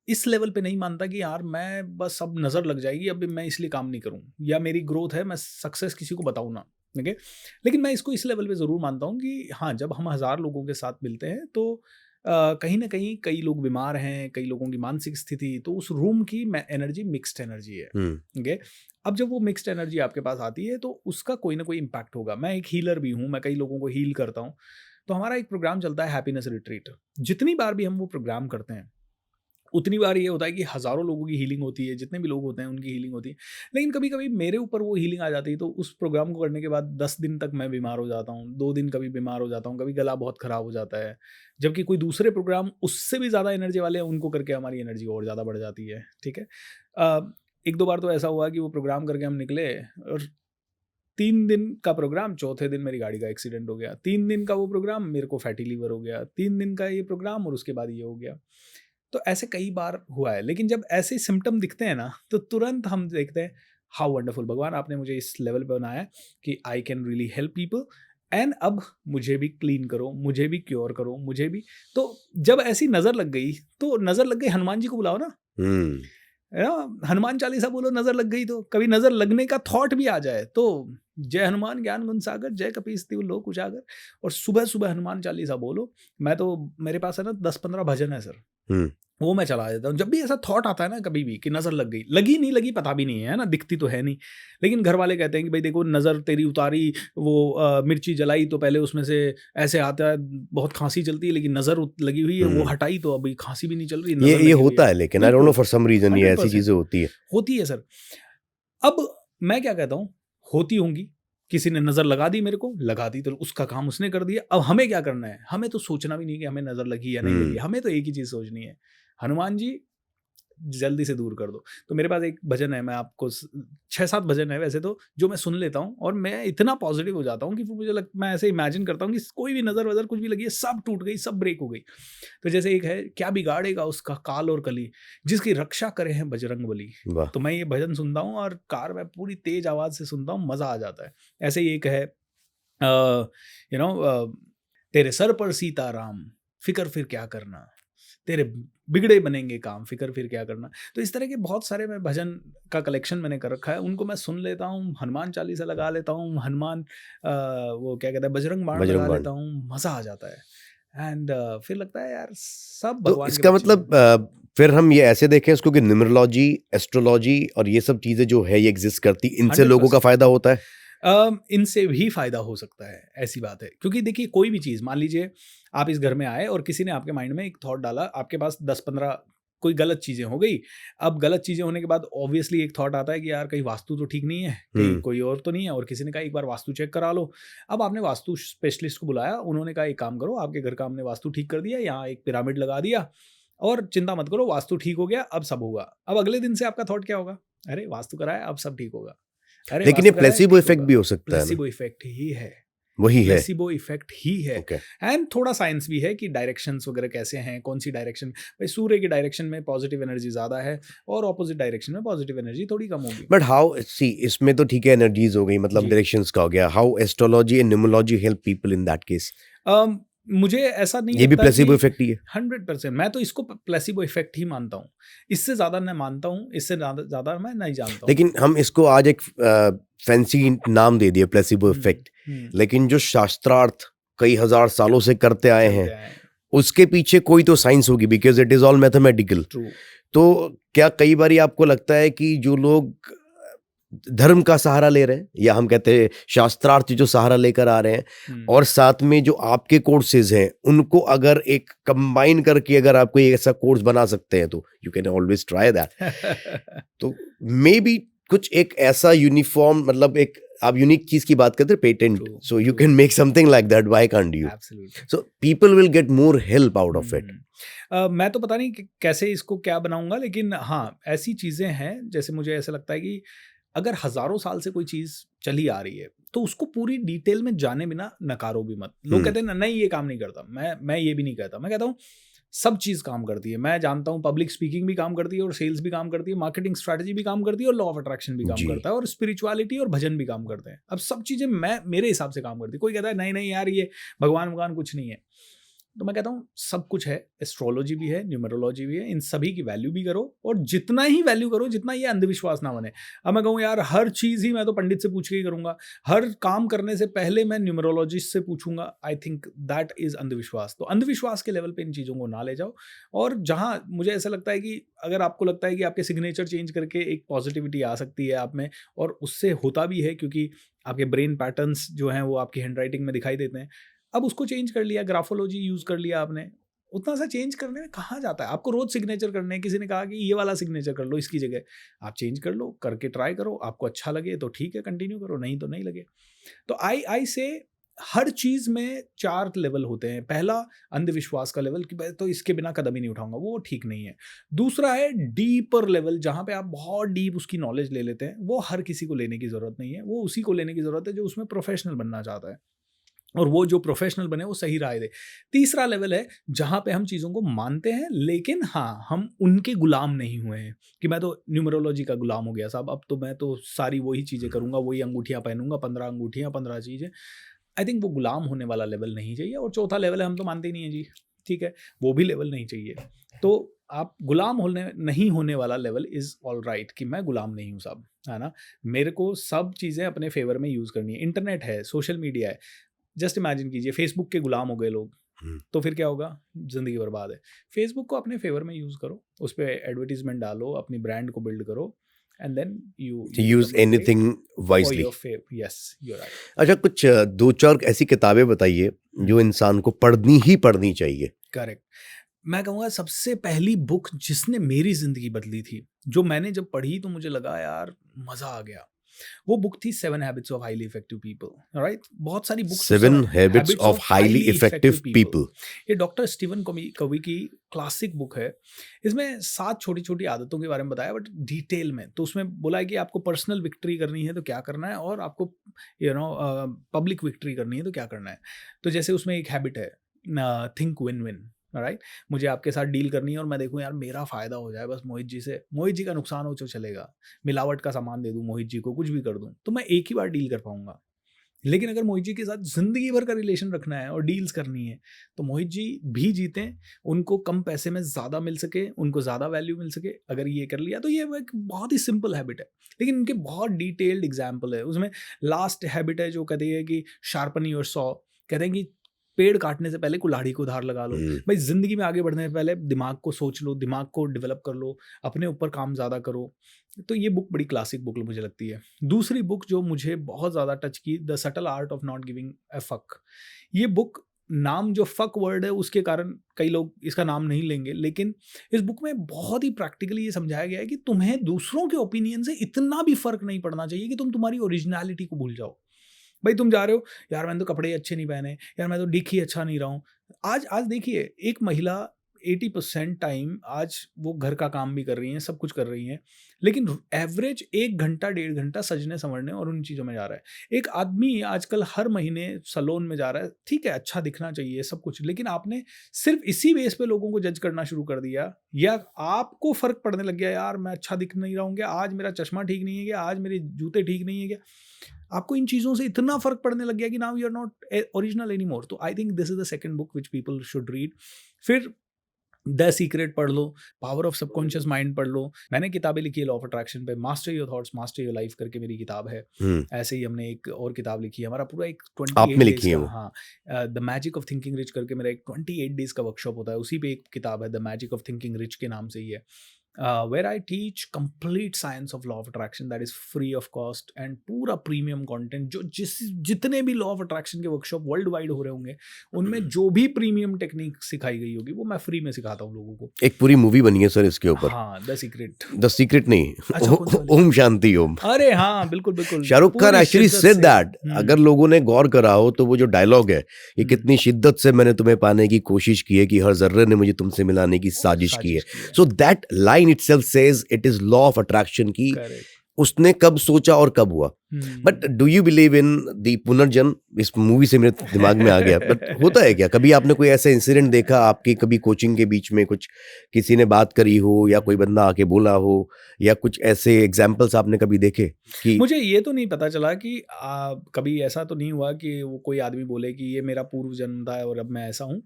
इस लेवल पे नहीं मानता कि यार मैं बस अब नज़र लग जाएगी, अब मैं इसलिए काम नहीं करूँ, या मेरी ग्रोथ है, मैं सक्सेस किसी को बताऊँ ना, ठीक है? लेकिन मैं इसको इस लेवल पे ज़रूर मानता हूँ कि हाँ, जब हम हज़ार लोगों के साथ मिलते हैं तो कहीं न कहीं कई लोग बीमार हैं, कई लोगों की मानसिक स्थिति, तो उस रूम की में एनर्जी मिक्स्ड एनर्जी है, हुँ, ठीक है? अब जब वो मिक्स्ड एनर्जी आपके पास आती है तो उसका कोई ना कोई इम्पैक्ट होगा। मैं एक हीलर भी हूँ, मैं कई लोगों को हील करता हूँ। तो हमारा एक प्रोग्राम चलता है हैप्पीनेस रिट्रीट। जितनी बार भी हम वो प्रोग्राम करते हैं, उतनी बार ये होता है कि हज़ारों लोगों की हीलिंग होती है, जितने भी लोग होते हैं उनकी हीलिंग होती है। लेकिन कभी-कभी मेरे ऊपर वो हीलिंग आ जाती है, तो उस प्रोग्राम को करने के बाद 10 दिन तक मैं बीमार हो जाता हूँ, 2 दिन कभी बीमार हो जाता हूँ, कभी गला बहुत ख़राब हो जाता है। जबकि कोई दूसरे प्रोग्राम उससे भी ज़्यादा एनर्जी वाले हैं, उनको करके हमारी एनर्जी और ज़्यादा बढ़ जाती है, ठीक है? 1-2 बार तो ऐसा हुआ कि वो प्रोग्राम करके हम निकले और 3 दिन का प्रोग्राम, चौथे दिन मेरी गाड़ी का एक्सीडेंट हो गया। 3 दिन का वो प्रोग्राम, मेरे को फैटी लीवर हो गया। 3 दिन का ये प्रोग्राम और उसके बाद ये हो गया। तो ऐसे कई बार हुआ है, लेकिन जब ऐसे सिम्पटम दिखते हैं ना, तो तुरंत हम देखते हैं हाउ वंडरफुल, भगवान आपने मुझे इस लेवल पे बनाया है कि I can really help people, and अब मुझे भी क्लीन करो, मुझे भी क्योर करो, मुझे भी। तो जब ऐसी नज़र लग गई, तो नज़र लग गई, हनुमान जी को बुलाओ ना, हुँ। है ना? हनुमान चालीसा बोलो, नज़र लग गई तो। कभी नज़र लगने का थॉट भी आ जाए तो जय हनुमान ज्ञान गुण सागर, जय कपीस तिहु लोक उजागर, और सुबह-सुबह हनुमान चालीसा बोलो। मैं तो, मेरे पास है ना 10-15 भजन है सर, हुँ, वो मैं चला देता हूँ। जब भी ऐसा थॉट आता है ना कभी भी कि नज़र लग गई, लगी नहीं लगी पता भी नहीं है ना, दिखती तो है नहीं। लेकिन घर वाले कहते हैं कि भाई देखो नज़र तेरी उतारी, वो मिर्ची जलाई तो पहले उसमें से ऐसे आता है, बहुत खाँसी चलती है, लेकिन नज़र लगी हुई है, वो हुँ। हटाई तो अभी खाँसी भी नहीं चल रही, ये नज़र ये लगी हुई है। होता है, लेकिन आई डोंट नो बिल्कुल, फॉर सम रीज़न ये ऐसी 100% चीज़ें होती है। होती है सर। अब मैं क्या कहता हूँ, होती होंगी, किसी ने नज़र लगा दी मेरे को, लगा दी तो उसका काम उसने कर दिया। अब हमें क्या करना है? हमें तो सोचना भी नहीं कि हमें नज़र लगी या नहीं लगी, हुँ, हमें तो एक ही चीज़ सोचनी है, हनुमान जी जल्दी से दूर कर दो। तो मेरे पास एक भजन है, मैं आपको 6-7 भजन है वैसे तो, जो मैं सुन लेता हूँ और मैं इतना पॉजिटिव हो जाता हूँ कि फिर मुझे मैं ऐसे इमेजिन करता हूँ कि कोई भी नज़र वज़र कुछ भी लगी है, सब टूट गई, सब ब्रेक हो गई। तो जैसे एक है, क्या बिगाड़ेगा उसका काल और कली, जिसकी रक्षा करे हैं बजरंगबली। वाह! तो मैं ये भजन सुनता हूँ और कार में पूरी तेज आवाज़ से सुनता हूँ, मज़ा आ जाता है। ऐसे ही एक है, यू नो, तेरे सर पर सीताराम, फ़िक्र फिर क्या करना, तेरे बिगड़े बनेंगे काम, फ़िक्र फिर क्या करना। तो इस तरह के बहुत सारे मैं भजन का कलेक्शन मैंने कर रखा है, उनको मैं सुन लेता हूँ, हनुमान चालीसा लगा लेता हूँ, वो क्या कहते हैं, बजरंग बाण लगा बजरंग बाण। लेता हूँ, मज़ा आ जाता है। एंड फिर लगता है यार सब तो भगवान के इसका बच्चे हैं। मतलब फिर हम ये ऐसे देखें इसको कि न्यूमरोलॉजी, एस्ट्रोलॉजी और ये सब चीज़ें जो है ये एग्ज़िस्ट करती, इनसे लोगों का 100%। फ़ायदा होता है? इनसे भी फ़ायदा हो सकता है, ऐसी बात है। क्योंकि देखिए कोई भी चीज़, मान लीजिए आप इस घर में आए और किसी ने आपके माइंड में एक थॉट डाला, आपके पास 10-15 कोई गलत चीज़ें हो गई। अब गलत चीज़ें होने के बाद ऑब्वियसली एक थॉट आता है कि यार कहीं वास्तु तो ठीक नहीं है, कहीं हुँ, कोई और तो नहीं है, और किसी ने कहा एक बार वास्तु चेक करा लो। अब आपने वास्तु स्पेशलिस्ट को बुलाया, उन्होंने कहा एक काम करो, आपके घर का हमने वास्तु ठीक कर दिया, यहाँ एक पिरामिड लगा दिया और चिंता मत करो, वास्तु ठीक हो गया, अब सब होगा। अब अगले दिन से आपका थॉट क्या होगा? अरे वास्तु कराया, अब सब ठीक होगा। अरे लेकिन ये वास्तु कराया, प्लेसिबो ठीक इफ़ेक्ट होगा। भी हो सकता है ना? प्लेसिबो इफ़ेक्ट ही है। वही है, प्लेसिबो इफ़ेक्ट ही है। ओके। एंड थोड़ा साइंस भी है कि डायरेक्शंस वगैरह कैसे हैं, कौन-सी डायरेक्शन, भाई सूर्य की डायरेक्शन में पॉजिटिव एनर्जी ज़्यादा है और ऑपोज़िट डायरेक्शन में पॉजिटिव एनर्जी थोड़ी कम होगी। बट हाउ सी इसमें तो ठीक है एनर्जीज़ हो गई मतलब जी। डायरेक्शंस का हो गया, how astrology and numerology help people in that case? Um, मुझे ऐसा नहीं ये भी लगता कि प्लेसिबो इफ़ेक्ट ही है? 100% मैं तो इसको प्लेसिबो इफ़ेक्ट ही मानता हूँ। इससे ज़्यादा मैं मानता हूँ, इससे ज़्यादा ज़्यादा मैं नहीं जानता हूँ। लेकिन हम इसको आज एक फैंसी नाम दे दिए प्लेसिबो हुँ, इफ़ेक्ट, हुँ। लेकिन जो शास्त्रार्थ कई हज़ार सालों से करते आए चलते हैं, आए हैं। उसके पीछे कोई तो साइंस होगी because it is all mathematical. True. तो क्या कई बारी आपको लगता है कि जो लोग धर्म का सहारा ले रहे हैं या हम कहते हैं शास्त्रार्थ जो सहारा लेकर आ रहे हैं हुँ। और साथ में जो आपके कोर्सेज हैं उनको अगर एक कंबाइन करके अगर आप कोई ऐसा कोर्स बना सकते हैं तो you can always try that. तो मे बी कुछ एक ऐसा यूनिफॉर्म मतलब एक आप यूनिक चीज की बात करते हैं, patent, True, so you true. Can make something like that, why can't you? Absolutely. So people will get more help out of it. मैं तो पता नहीं कैसे इसको क्या बनाऊंगा, लेकिन हाँ ऐसी चीज़ें हैं, जैसे मुझे ऐसा लगता है कि अगर हजारों साल से कोई चीज़ चली आ रही है तो उसको पूरी डिटेल में जाने बिना नकारो भी मत. लोग कहते हैं ना नहीं ये काम नहीं करता, मैं ये भी नहीं कहता. मैं कहता हूँ सब चीज़ काम करती है. मैं जानता हूँ पब्लिक स्पीकिंग भी काम करती है, और सेल्स भी काम करती है, मार्केटिंग स्ट्रैटेजी भी काम करती है, और लॉ ऑफ अट्रैक्शन भी काम जी. करता है, और स्पिरिचुअलिटी और भजन भी काम करते हैं. अब सब चीज़ें मैं मेरे हिसाब से काम करती है. कोई कहता है नहीं नहीं यार ये भगवान कुछ नहीं है, तो मैं कहता हूँ सब कुछ है. एस्ट्रोलॉजी भी है, न्यूमरोलॉजी भी है, इन सभी की वैल्यू भी करो, और जितना ही वैल्यू करो जितना ये अंधविश्वास ना बने. अब मैं कहूँ यार हर चीज़ ही मैं तो पंडित से पूछ के ही करूँगा, हर काम करने से पहले मैं न्यूमरोलॉजिस्ट से पूछूंगा, आई थिंक दैट इज़ अंधविश्वास. तो अंधविश्वास के लेवल पे इन चीज़ों को ना ले जाओ. और जहाँ मुझे ऐसा लगता है कि अगर आपको लगता है कि आपके सिग्नेचर चेंज करके एक पॉजिटिविटी आ सकती है आप में, और उससे होता भी है क्योंकि आपके ब्रेन पैटर्न्स जो हैं वो आपकी हैंडराइटिंग में दिखाई देते हैं. अब उसको चेंज कर लिया, ग्राफोलॉजी यूज़ कर लिया आपने, उतना सा चेंज करने में कहाँ जाता है. आपको रोज़ सिग्नेचर करने हैं, किसी ने कहा कि ये वाला सिग्नेचर कर लो इसकी जगह, आप चेंज कर लो, करके ट्राई करो, आपको अच्छा लगे तो ठीक है कंटिन्यू करो, नहीं तो नहीं लगे. तो आई से हर चीज़ में 4 लेवल होते हैं. पहला अंधविश्वास का लेवल कि मैं तो इसके बिना कदम ही नहीं उठाऊंगा, वो ठीक नहीं है. दूसरा है डीपर लेवल, जहाँ पे आप बहुत डीप उसकी नॉलेज ले लेते हैं. वो हर किसी को लेने की ज़रूरत नहीं है, वो उसी को लेने की ज़रूरत है जो उसमें प्रोफेशनल बनना चाहता है, और वो जो प्रोफेशनल बने वो सही राय दे. तीसरा लेवल है जहाँ पे हम चीज़ों को मानते हैं, लेकिन हाँ हम उनके गुलाम नहीं हुए हैं कि मैं तो न्यूमरोलॉजी का गुलाम हो गया साहब, अब तो मैं तो सारी वही चीज़ें करूँगा, वही अंगूठियाँ पहनूंगा, 15 अंगूठियाँ 15 चीज़ें. आई थिंक वो गुलाम होने वाला लेवल नहीं चाहिए. और चौथा लेवल है हम तो मानते ही नहीं है जी, ठीक है, वो भी लेवल नहीं चाहिए. तो आप गुलाम होने नहीं होने वाला लेवल इज़ ऑल राइट, कि मैं गुलाम नहीं हूँ साहब, है ना. मेरे को सब चीज़ें अपने फेवर में यूज़ करनी है. इंटरनेट है, सोशल मीडिया है. जस्ट इमेजिन कीजिए फेसबुक के गुलाम हो गए लोग, तो फिर क्या होगा, ज़िंदगी बर्बाद है. फेसबुक को अपने फेवर में यूज़ करो, उस पर एडवर्टीजमेंट डालो, अपनी ब्रांड को बिल्ड करो, and then you use anything wisely. Yes you right. अच्छा, कुछ दो चार ऐसी किताबें बताइए जो इंसान को पढ़नी चाहिए. करेक्ट. मैं कहूँगा सबसे पहली बुक जिसने मेरी ज़िंदगी बदली थी, जो मैंने जब पढ़ी तो मुझे लगा यार मज़ा आ गया, वो बुक थी 7 habits of highly effective people. Right, बहुत सारी books 7 habits of highly effective people. ये डॉक्टर स्टीवन कवी की क्लासिक बुक है. इसमें 7 छोटी छोटी आदतों के बारे में बताया, बट डिटेल में. तो उसमें बोला है कि आपको पर्सनल विक्ट्री करनी है तो क्या करना है, और आपको पब्लिक विक्ट्री करनी है तो क्या करना है. तो जैसे उसमें एक हैबिट है, थिंक विन विन. राइट, मुझे आपके साथ डील करनी है और मैं देखूं यार मेरा फ़ायदा हो जाए बस मोहित जी से, मोहित जी का नुकसान हो तो चलेगा, मिलावट का सामान दे दूं मोहित जी को, कुछ भी कर दूं, तो मैं एक ही बार डील कर पाऊंगा. लेकिन अगर मोहित जी के साथ ज़िंदगी भर का रिलेशन रखना है और डील्स करनी है, तो मोहित जी भी जीतें, उनको कम पैसे में ज़्यादा मिल सके, उनको ज़्यादा वैल्यू मिल सके. अगर ये कर लिया तो ये एक बहुत ही सिंपल हैबिट है, लेकिन इनके बहुत डिटेल्ड एग्जाम्पल है. उसमें लास्ट हैबिट है जो कहती है कि शार्पन योर सॉ. कहते हैं कि पेड़ काटने से पहले कुल्हाड़ी को धार लगा लो. भाई ज़िंदगी में आगे बढ़ने से पहले दिमाग को सोच लो, दिमाग को डेवलप कर लो, अपने ऊपर काम ज़्यादा करो. तो ये बुक बड़ी क्लासिक बुक मुझे लगती है. दूसरी बुक जो मुझे बहुत ज़्यादा टच की, the subtle art of not giving a fuck. ये बुक, नाम जो फक वर्ड है उसके कारण कई लोग इसका नाम नहीं लेंगे, लेकिन इस बुक में बहुत ही प्रैक्टिकली ये समझाया गया है कि तुम्हें दूसरों के ओपिनियन से इतना भी फ़र्क नहीं पड़ना चाहिए कि तुम तुम्हारी ओरिजिनलिटी को भूल जाओ. भाई तुम जा रहे हो, यार मैंने तो कपड़े अच्छे नहीं पहने, यार मैं तो दिख ही अच्छा नहीं रहा हूँ. आज देखिए, एक महिला 80% टाइम आज वो घर का काम भी कर रही हैं, सब कुछ कर रही हैं, लेकिन एवरेज 1 घंटा 1.5 घंटा सजने संवरने और उन चीज़ों में जा रहा है. एक आदमी आजकल हर महीने सैलून में जा रहा है, ठीक है अच्छा दिखना चाहिए सब कुछ, लेकिन आपने सिर्फ इसी बेस पे लोगों को जज करना शुरू कर दिया, या आपको फ़र्क पड़ने लग गया यार मैं अच्छा दिख नहीं रहा हूँ क्या, आज मेरा चश्मा ठीक नहीं है क्या, आज मेरे जूते ठीक नहीं है क्या. आपको इन चीज़ों से इतना फ़र्क पड़ने लग गया कि now you are not original any more. तो I think this is the second book which people should read. फिर द सीक्रेट पढ़ लो, पावर ऑफ सबकॉन्शियस माइंड पढ़ लो. मैंने किताबें लिखी है लॉ ऑफ अट्रैक्शन पे, master your thoughts master your life करके मेरी किताब है. ऐसे ही हमने एक और किताब लिखी है, हमारा पूरा एक 28 डेज का, हाँ, the magic of thinking rich करके मेरा एक 28 डेज का वर्कशॉप होता है, उसी पे एक किताब है the magic of thinking rich के नाम से ही है. where I teach complete science of law of attraction that is free of cost and पूरा premium content जो जितने भी law of attraction के workshop वर्ल्ड वाइड हो रहे होंगे उनमें जो भी प्रीमियम टेक्निक सिखाई गई होगी वो मैं फ्री में सिखाता हूँ लोगों को। एक पूरी मूवी बनी है सर इसके ऊपर। हाँ, द सीक्रेट। द सीक्रेट नहीं, अच्छा, कौन सी वाली? ओम शांति ओम। अरे हाँ, बिल्कुल बिल्कुल। शाहरुख खान पूरी एक्चुअली शिद्दत सेड से। दैट, अगर लोगों ने गौर करा हो तो वो जो डायलॉग है, ये हम्म। कितनी शिद्दत से मैंने तुम्हें पाने की कोशिश की है कि हर जर्रे ने मुझे तुमसे मिलाने की साजिश की है। So that line itself says it is law of attraction की Correct. उसने कब सोचा और कब हुआ। But do you believe in the पुनर्जन्म? इस मूवी से मेरे दिमाग में आ गया, बट होता है क्या? कभी आपने कोई ऐसा इंसिडेंट देखा आपकी कभी कोचिंग के बीच में, कुछ किसी ने बात करी हो या कोई बंदा आके बोला हो, या कुछ ऐसे एग्जाम्पल्स आपने कभी देखे कि? मुझे ये तो नहीं पता चला कि कभी ऐसा तो नहीं हुआ कि वो कोई आदमी बोले कि ये मेरा पूर्व जन्म था और अब मैं ऐसा हूँ,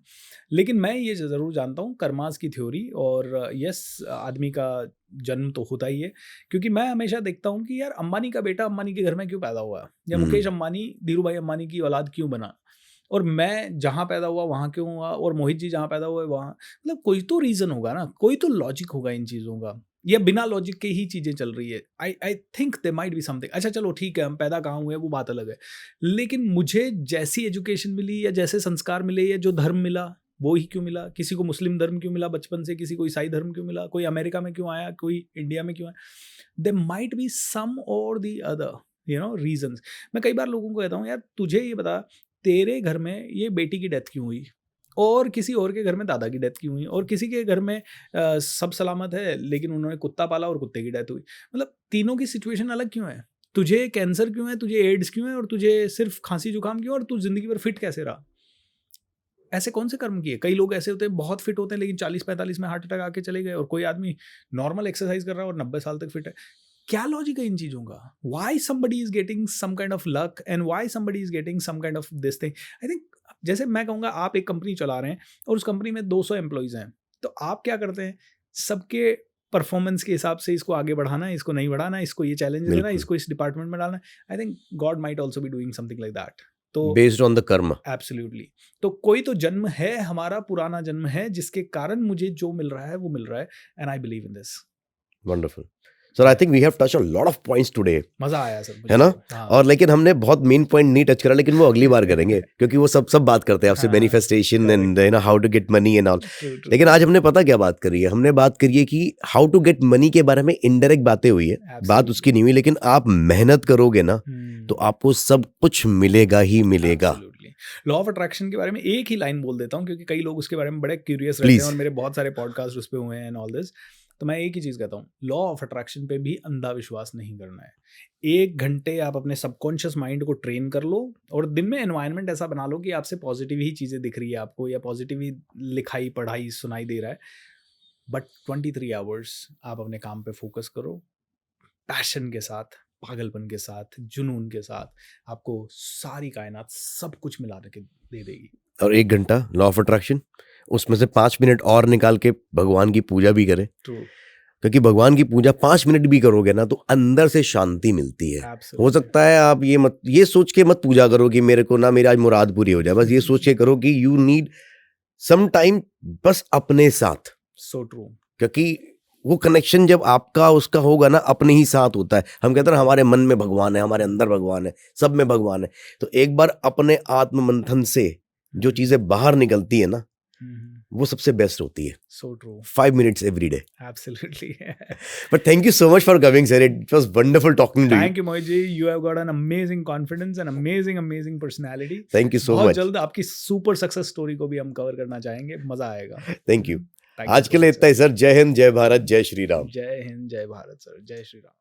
लेकिन मैं ये ज़रूर जानता हूँ कर्मास की थ्योरी, और यस, आदमी का जन्म तो होता ही है, क्योंकि मैं हमेशा देखता हूँ कि यार अंबानी का बेटा अंबानी के घर में क्यों पैदा हुआ, या मुकेश अंबानी धीरू भाई अंबानी की औलाद क्यों बना, और मैं जहाँ पैदा हुआ वहाँ क्यों हुआ, और मोहित जी जहाँ पैदा हुए वहाँ, मतलब कोई तो रीज़न होगा ना, कोई तो लॉजिक होगा इन चीज़ों का, या बिना लॉजिक के ही चीज़ें चल रही है। आई think they might be something. अच्छा चलो ठीक है, हम पैदा कहाँ हुए वो बात अलग है, लेकिन मुझे जैसी एजुकेशन मिली या जैसे संस्कार मिले या जो धर्म मिला वो ही क्यों मिला, किसी को मुस्लिम धर्म क्यों मिला बचपन से, किसी को ईसाई धर्म क्यों मिला, कोई अमेरिका में क्यों आया, कोई इंडिया में क्यों आया, दे माइट बी सम और दी अदर रीजंस। मैं कई बार लोगों को कहता हूँ यार तुझे ये बता, तेरे घर में ये बेटी की डेथ क्यों हुई, और किसी और के घर में दादा की डेथ क्यों हुई, और किसी के घर में सब सलामत है लेकिन उन्होंने कुत्ता पाला और कुत्ते की डेथ हुई, मतलब तीनों की सिचुएशन अलग क्यों है, तुझे कैंसर क्यों है, तुझे एड्स क्यों है, और तुझे सिर्फ खांसी जुकाम क्यों, और तू जिंदगी भर फिट कैसे रहा, ऐसे कौन से कर्म किए। कई लोग ऐसे होते हैं बहुत फिट होते हैं लेकिन 40-45 में हार्ट अटैक आके चले गए, और कोई आदमी नॉर्मल एक्सरसाइज कर रहा है और 90 साल तक फिट है। क्या लॉजिक है इन चीज़ों का? Why somebody is getting some kind of luck and why somebody is getting some kind of this thing. I think जैसे मैं कहूँगा आप एक कंपनी चला रहे हैं और उस कंपनी में 200 एम्प्लॉयज़ हैं, तो आप क्या करते हैं, सबके परफॉर्मेंस के हिसाब से इसको आगे बढ़ाना है, इसको नहीं बढ़ाना है, इसको ये चैलेंज देना है, इसको इस डिपार्टमेंट में डालना है। I think God might also be doing something like that. तो बेस्ड ऑन द कर्म। एब्सोल्युटली। तो कोई तो जन्म है, हमारा पुराना जन्म है जिसके कारण मुझे जो मिल रहा है वो मिल रहा है, and I believe in this. Wonderful sir, I think we have touch a lot of points today, मजा आया सर मुझे, है ना? हाँ। और लेकिन हमने बहुत मेन पॉइंट नहीं टच करा, लेकिन वो अगली बार करेंगे क्योंकि वो सब बात करते हैं आपसे, हाँ, manifestation and you know how to get money and all. True, true. लेकिन आज हमने पता क्या बात करी है, हमने बात करी है कि हाउ टू गेट मनी के बारे में इनडायरेक्ट बातें हुई है, बात Absolutely. उसकी नहीं हुई, लेकिन आप मेहनत करोगे ना तो आपको सब कुछ मिलेगा ही मिलेगा। लॉ ऑफ अट्रैक्शन के बारे में एक ही लाइन बोल देता हूँ क्योंकि कई लोग उसके बारे में बड़े क्यूरियस रहते हैं और मेरे बहुत सारे पॉडकास्ट उस पर हुए हैं एंड ऑल दिस। तो मैं एक ही चीज़ कहता हूँ, लॉ ऑफ अट्रैक्शन पे भी अंधा विश्वास नहीं करना है। 1 घंटे आप अपने सबकॉन्शियस माइंड को ट्रेन कर लो और दिन में एनवायरनमेंट ऐसा बना लो कि आपसे पॉजिटिव ही चीज़ें दिख रही है आपको, या पॉजिटिव ही लिखाई पढ़ाई सुनाई दे रहा है। बट 23 आवर्स आप अपने काम पे फोकस करो, पैशन के साथ, पागलपन के साथ, जुनून के साथ, आपको सारी कायनात सब कुछ मिला के दे देगी। और 1 घंटा लॉ ऑफ अट्रैक्शन, उसमें से 5 मिनट और निकाल के भगवान की पूजा भी करें। True. क्योंकि भगवान की पूजा 5 मिनट भी करोगे ना तो अंदर से शांति मिलती है। Absolutely. हो सकता है आप ये सोच के मत पूजा करो कि मेरे को ना मेरी आज मुराद पूरी हो जाए, बस ये सोच के करो कि यू नीड सम टाइम बस अपने साथ। So true. क्योंकि वो कनेक्शन जब आपका उसका होगा ना, अपने ही साथ होता है। हम कहते हैं हमारे मन में भगवान है, हमारे अंदर भगवान है, सब में भगवान है। तो एक बार अपने आत्म मंथन से जो चीजें बाहर निकलती है ना, वो सबसे बेस्ट होती है। So true. 5 minutes every day. Absolutely. But thank you so much for coming, sir. It was wonderful talking to you. Thank you, Mohit ji. You have got an amazing confidence and amazing personality. Thank you so बहुत much. जल्द आपकी super success story को भी हम cover करना चाहेंगे, मजा आएगा। Thank you. Thank you आज so के लिए much, इतना ही सर। जय हिंद, जय भारत, जय श्री राम। जय हिंद, जय भारत सर, जय श्री राम।